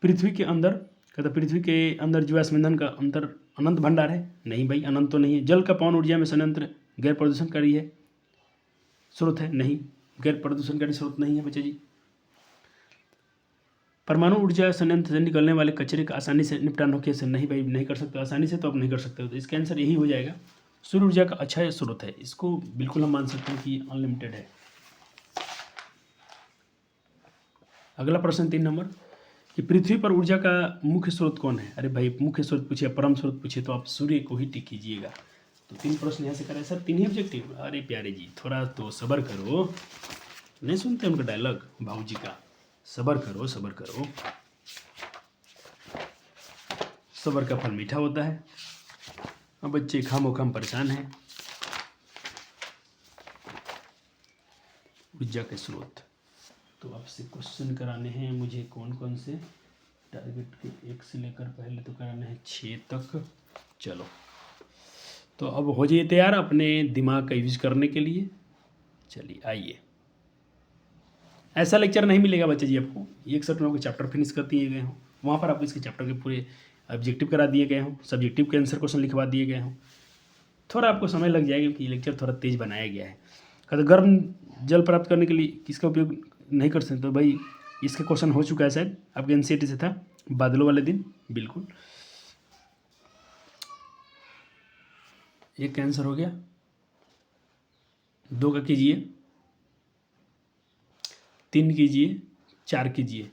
पृथ्वी के अंदर, कहता पृथ्वी के अंदर जीवाश्म ईंधन का अंतर अनंत भंडार है, नहीं भाई अनंत तो नहीं है। जल का पवन ऊर्जा में संयंत्र गैर प्रदूषणकारी है, स्रोत है, नहीं गैर प्रदूषणकारी स्रोत नहीं है बच्चे जी। परमाणु ऊर्जा संयंत्र से निकलने वाले कचरे का आसानी से निपटान हो कैसे? नहीं भाई, नहीं कर सकते आसानी से, तो आप नहीं कर सकते हो, तो इसका आंसर यही हो जाएगा। सूर्य ऊर्जा का अच्छा स्रोत है, इसको बिल्कुल हम मान सकते हैं कि अनलिमिटेड है। अगला प्रश्न 3 नंबर कि पृथ्वी पर ऊर्जा का मुख्य स्रोत कौन है? अरे भाई, मुख्य स्रोत पूछिए, परम स्रोत पूछिए, तो आप सूर्य को ही टिक कीजिएगा। तो 3 प्रश्न यहाँ से करें सर, 3 ही ऑब्जेक्टिव। अरे प्यारे जी, थोड़ा तो सब्र करो, नहीं सुनते उनका डायलॉग भाऊजी का, सब्र करो सब्र करो, सब्र का फल मीठा होता है। अब बच्चे खामोखाम परेशान हैं। ऊर्जा के स्रोत, तो आपसे क्वेश्चन कराने हैं मुझे कौन कौन से, टारगेट के 1 से लेकर पहले तो कराने हैं 6 तक। चलो, तो अब हो जाइए तैयार अपने दिमाग का यूज करने के लिए। चलिए आइए, ऐसा लेक्चर नहीं मिलेगा बच्चे जी आपको 1 सेट में आपको चैप्टर फिनिश कर दिए गए हों, वहाँ पर आपको इसके चैप्टर के पूरे ऑब्जेक्टिव करा दिए गए हों, सब्जेक्टिव के आंसर क्वेश्चन लिखवा दिए गए हों। थोड़ा आपको समय लग जाएगा क्योंकि लेक्चर थोड़ा तेज बनाया गया है। तो गर्म जल प्राप्त करने के लिए किसका उपयोग नहीं कर सकते? तो भाई इसका क्वेश्चन हो चुका है शायद आपके एनसीईआरटी से था, बादलों वाले दिन। बिल्कुल, एक आंसर हो गया। 2 का कीजिए, 3 कीजिए, 4 कीजिए।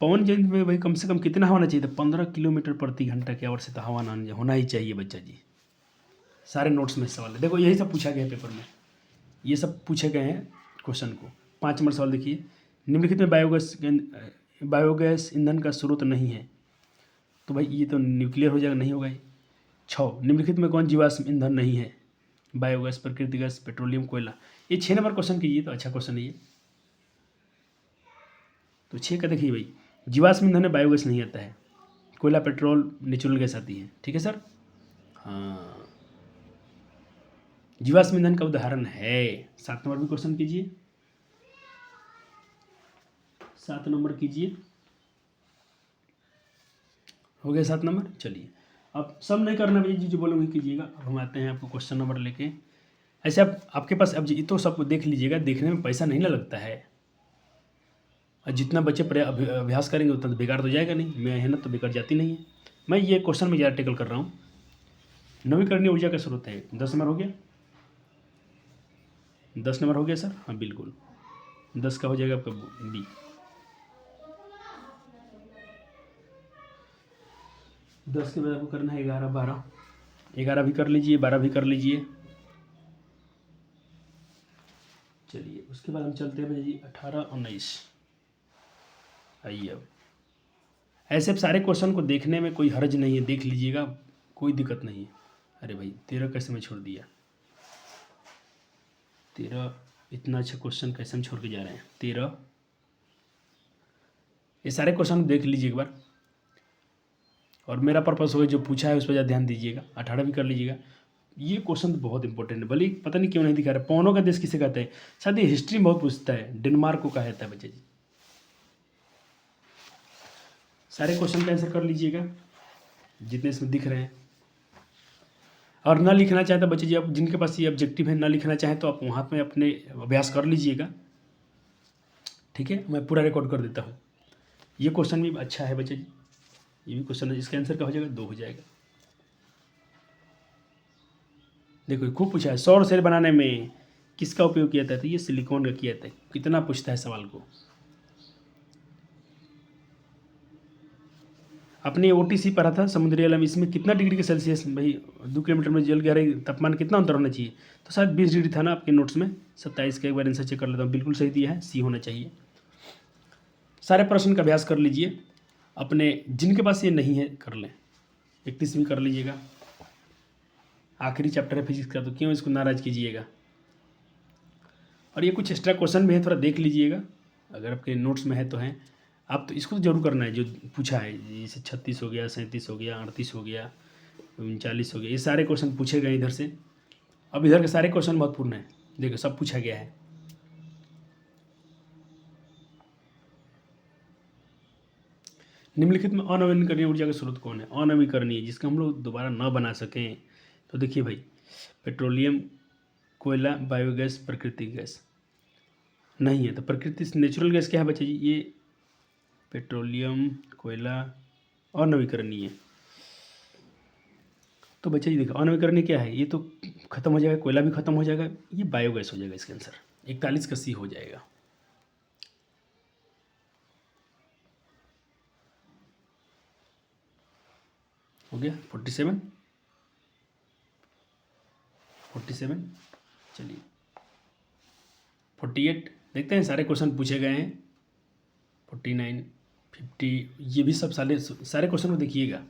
पवन जयंती में भाई कम से कम कितना हवा आना चाहिए था? 15 किलोमीटर प्रति घंटा की आवर से तो हवा होना ही चाहिए बच्चा जी। सारे नोट्स में सवाल है, देखो यही सब पूछा गया है पेपर में, ये सब पूछे गए हैं क्वेश्चन को। 5 नंबर सवाल देखिए, निम्नलिखित में बायोगैस ईंधन का स्रोत नहीं है? तो भाई ये तो न्यूक्लियर हो जाएगा, नहीं होगा ये। 6, निम्नलिखित में कौन जीवाश्म ईंधन नहीं है? बायोगैस, प्राकृतिक गैस, पेट्रोलियम, कोयला। ये 6 नंबर क्वेश्चन कीजिए, तो अच्छा क्वेश्चन है ये। तो 6 का देखिए भाई, जीवाश्म ईंधन में बायोगैस नहीं आता है, कोयला, पेट्रोल, नेचुरल गैस आती है। ठीक है सर, हाँ, जीवाश्म ईंधन का उदाहरण है। 7 नंबर भी क्वेश्चन कीजिए, 7 नंबर कीजिए, हो गया 7 नंबर। चलिए, अब सब नहीं करना भैया जी, जो बोलोगे कीजिएगा। अब हम आते हैं आपको क्वेश्चन नंबर लेके। ऐसे आपके पास अब जी तो सबको देख लीजिएगा, देखने में पैसा नहीं ना लगता है, और जितना बच्चे अभ्यास करेंगे उतना तो बेकार तो जाएगा नहीं, मेहनत तो बेकार जाती नहीं है। मैं ये क्वेश्चन में ज़्यादा टेकल कर रहा हूँ। नवीकरणीय ऊर्जा का स्रोत है, 10 नंबर हो गया, 10 नंबर हो गया सर, हाँ बिल्कुल, 10 का हो जाएगा आपका बी। दस के बाद आपको करना है 11, 12, 11 भी कर लीजिए, 12 भी कर लीजिए। चलिए, उसके बाद हम चलते हैं जी 18, 19। आइए, अब ऐसे अब सारे क्वेश्चन को देखने में कोई हर्ज नहीं है, देख लीजिएगा, कोई दिक्कत नहीं है। अरे भाई 13 कैसे मैं छोड़ दिया? 13, इतना अच्छा क्वेश्चन कैसे हम छोड़ के जा रहे हैं? 13, ये सारे क्वेश्चन देख लीजिए एक बार, और मेरा पर्पस होगा जो पूछा है उस पर ज़्यादा ध्यान दीजिएगा। 18 भी कर लीजिएगा। ये क्वेश्चन तो बहुत इंपॉर्टेंट है, भले पता नहीं क्यों नहीं दिखा रहा। पवनों का देश किसे कहते हैं? शायद ये हिस्ट्री में बहुत पूछता है, डेनमार्क को कहा जाता है बच्चे जी। सारे क्वेश्चन का आंसर कर लीजिएगा जितने इसमें दिख रहे हैं। और ना लिखना चाहे तो बच्चे जी, आप जिनके पास ये ऑब्जेक्टिव है ना लिखना चाहें तो आप वहाँ पे अपने अभ्यास कर लीजिएगा। ठीक है, मैं पूरा रिकॉर्ड कर देता हूँ। ये क्वेश्चन भी अच्छा है बच्चे जी, ये भी क्वेश्चन है, इसका आंसर क्या हो जाएगा? 2 हो जाएगा। देखो खूब पूछा है, सौर सेल बनाने में किसका उपयोग किया था? तो ये सिलिकॉन का किया था। कितना पूछता है सवाल को। अपने OTC पढ़ा था समुद्री जल में, इसमें कितना डिग्री के सेल्सियस भाई 2 किलोमीटर में जल गहराई तापमान कितना अंतर होना चाहिए? तो शायद 20 डिग्री था ना आपके नोट्स में। 27 का एक बार आंसर चेक कर लेता हूँ, बिल्कुल सही दिया है, सी होना चाहिए। सारे प्रश्न का अभ्यास कर लीजिए अपने, जिनके पास ये नहीं है कर लें। 31 भी कर लीजिएगा, आखिरी चैप्टर है फिजिक्स का, तो क्यों इसको नाराज़ कीजिएगा। और ये कुछ एक्स्ट्रा क्वेश्चन भी है, थोड़ा देख लीजिएगा, अगर आपके नोट्स में है तो हैं। आप तो इसको जरूर करना है जो पूछा है, जैसे 36 हो गया, 37 हो गया, 38 हो गया, 39 हो गया, ये सारे क्वेश्चन पूछे गए इधर से। अब इधर के सारे क्वेश्चन महत्वपूर्ण हैं, देखो सब पूछा गया है। निम्नलिखित में अनवीकरणीय ऊर्जा का स्रोत कौन है? अनवीकरणीय, जिसका हम लोग दोबारा न बना सकें, तो देखिए भाई, पेट्रोलियम, कोयला, बायोगैस, प्राकृतिक गैस नहीं है। तो प्रकृति नेचुरल गैस क्या है बच्चे जी? ये पेट्रोलियम, कोयला और नवीकरणीय। तो बच्चा जी देखो अनवीकरणीय क्या है, ये तो खत्म हो जाएगा, कोयला भी खत्म हो जाएगा, ये बायोगैस हो जाएगा। इसका आंसर 41 का सी हो जाएगा। हो गया 47 चलिए 48 देखते हैं, सारे क्वेश्चन पूछे गए हैं। 49 50 ये भी सब सारे क्वेश्चन को देखिएगा।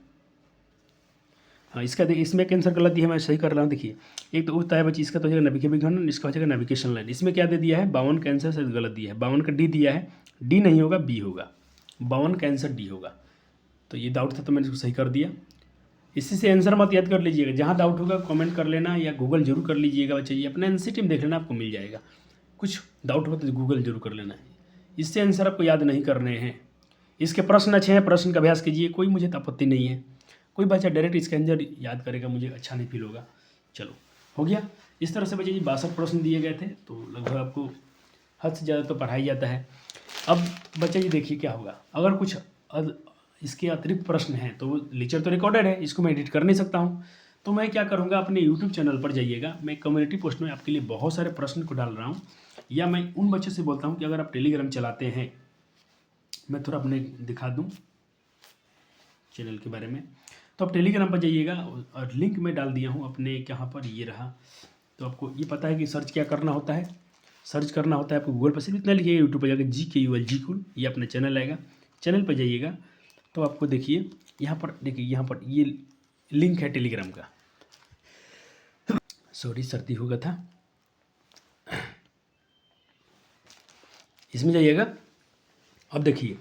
हाँ इसका देखिए, इसमें एक आंसर गलत दिया है, मैं सही कर रहा हूँ। देखिए एक तो होता है बच्ची, इसका तो हो जाएगा नेविगेशन, इसका हो जाएगा नेविगेशन लाइन। इसमें क्या दे दिया है 52 का आंसर शायद गलत दिया है, 52 का डी दिया है, डी नहीं होगा बी होगा, 52 का आंसर डी होगा। तो ये डाउट था तो मैंने इसको सही कर दिया। इसी से आंसर मत याद कर लीजिएगा, जहाँ डाउट होगा कमेंट कर लेना या गूगल जरूर कर लीजिएगा बच्चे, ये अपने एनसीईआरटी में देख लेना, आपको मिल जाएगा। कुछ डाउट हो तो गूगल जरूर कर लेना है, इससे आंसर आपको याद नहीं करने हैं। इसके प्रश्न अच्छे हैं, प्रश्न का अभ्यास कीजिए, कोई मुझे आपत्ति नहीं है। कोई बच्चा डायरेक्ट इसके आंसर याद करेगा, मुझे अच्छा नहीं फील होगा। चलो हो गया। इस तरह से बच्चे जी 62 प्रश्न दिए गए थे, तो लगभग आपको हद से ज़्यादा तो पढ़ाई जाता है। अब बच्चे जी देखिए क्या होगा, अगर कुछ इसके अतिरिक्त प्रश्न हैं तो लेक्चर तो रिकॉर्डेड है, इसको मैं एडिट कर नहीं सकता हूँ। तो मैं क्या करूँगा, अपने यूट्यूब चैनल पर जाइएगा, मैं कम्युनिटी पोस्ट में आपके लिए बहुत सारे प्रश्न को डाल रहा हूँ, या मैं उन बच्चों से बोलता हूँ कि अगर आप टेलीग्राम चलाते हैं, मैं थोड़ा अपने दिखा दूँ चैनल के बारे में। तो आप टेलीग्राम पर जाइएगा और लिंक मैं डाल दिया हूँ अपने यहाँ पर, ये रहा। तो आपको ये पता है कि सर्च क्या करना होता है, सर्च करना होता है आपको गूगल पर, सिर्फ इतना लिखिएगा यूट्यूब पर जाकर GKUL GKUL, ये अपना चैनल आएगा। चैनल पर जाइएगा तो आपको देखिए यहाँ पर, देखिए यहाँ पर ये लिंक है टेलीग्राम का। सॉरी सर्दी हो गया था। इसमें जाइएगा, अब देखिए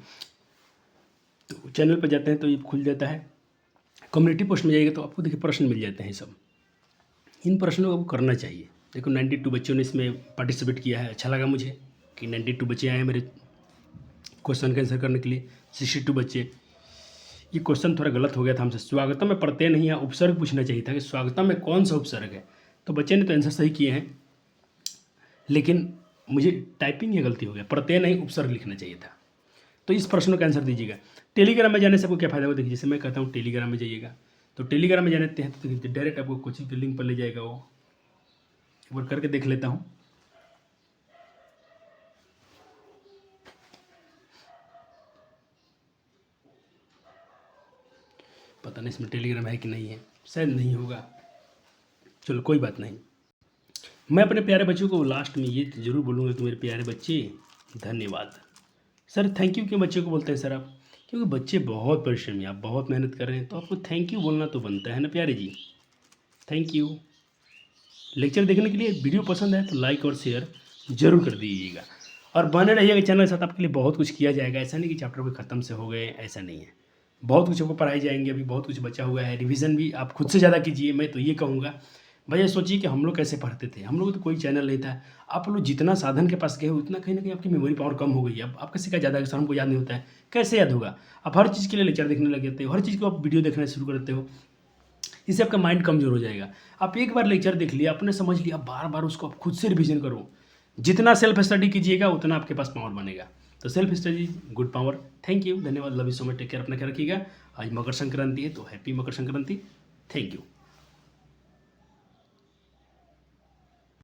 तो चैनल पर जाते हैं तो ये खुल जाता है। कम्युनिटी पोस्ट में जाइएगा तो आपको देखिए प्रश्न मिल जाते हैं सब, इन प्रश्नों को आपको करना चाहिए। देखो 92 बच्चों ने इसमें पार्टिसिपेट किया है, अच्छा लगा मुझे कि 92 बच्चे आए हैं मेरे क्वेश्चन का आंसर करने के लिए। 62 बच्चे, ये क्वेश्चन थोड़ा गलत हो गया था हमसे, स्वागतम में प्रत्यय नहीं है, उपसर्ग पूछना चाहिए था कि स्वागतम में कौन सा उपसर्ग है। तो बच्चे ने तो आंसर सही किए हैं, लेकिन मुझे टाइपिंग में गलती हो गया, प्रत्यय नहीं उपसर्ग लिखना चाहिए था। तो इस प्रश्न का आंसर दीजिएगा। टेलीग्राम में जाने से आपको क्या फ़ायदा होगा, देखिए जैसे मैं कहता हूँ टेलीग्राम में जाइएगा, तो टेलीग्राम में जाते हैं तो देखिए डायरेक्ट आपको कोचिंग के लिंक पर ले जाएगा। वो एक बार करके देख लेता हूँ। पता नहीं इसमें टेलीग्राम है कि नहीं है, शायद नहीं होगा, चलो कोई बात नहीं। मैं अपने प्यारे बच्चों को लास्ट में ये ज़रूर बोलूँगा कि मेरे प्यारे बच्चे धन्यवाद। सर थैंक यू क्यों बच्चे को बोलते हैं सर आप, क्योंकि बच्चे बहुत परिश्रमी, आप बहुत मेहनत कर रहे हैं, तो आपको थैंक यू बोलना तो बनता है ना प्यारे जी। Thank you. लेक्चर देखने के लिए, वीडियो पसंद है तो लाइक और शेयर जरूर कर दीजिएगा, और बने रहिएगा चैनल के साथ, आपके लिए बहुत कुछ किया जाएगा। ऐसा नहीं कि चैप्टर को ख़त्म से हो गए, ऐसा नहीं है, बहुत कुछ आपको पढ़ाई जाएंगे, अभी बहुत कुछ बचा हुआ है। रिवीजन भी आप खुद से ज़्यादा कीजिए, मैं तो ये कहूँगा। भैया सोचिए कि हम लोग कैसे पढ़ते थे, हम लोग तो कोई चैनल नहीं था। आप लोग जितना साधन के पास गए हो उतना कहीं ना कहीं आपकी मेमोरी पावर कम हो गई है। अब आपका सिक्का ज़्यादा है, सर हमको याद नहीं होता है, कैसे याद होगा। आप हर चीज़ के लिए लेक्चर देखने लग जाते हो, हर चीज़ को आप वीडियो देखना शुरू कर देते हो, इससे आपका माइंड कमज़ोर हो जाएगा। आप एक बार लेक्चर देख लिया, आपने समझ लिया, बार बार उसको आप खुद से रिवीजन करो। जितना सेल्फ स्टडी कीजिएगा उतना आपके पास पावर बनेगा। तो self study good power. Thank you, धन्यवाद, love you so much, take care, अपना ख्याल रखिएगा। आज मकर संक्रांति है तो happy Makar Sankranti. Thank you.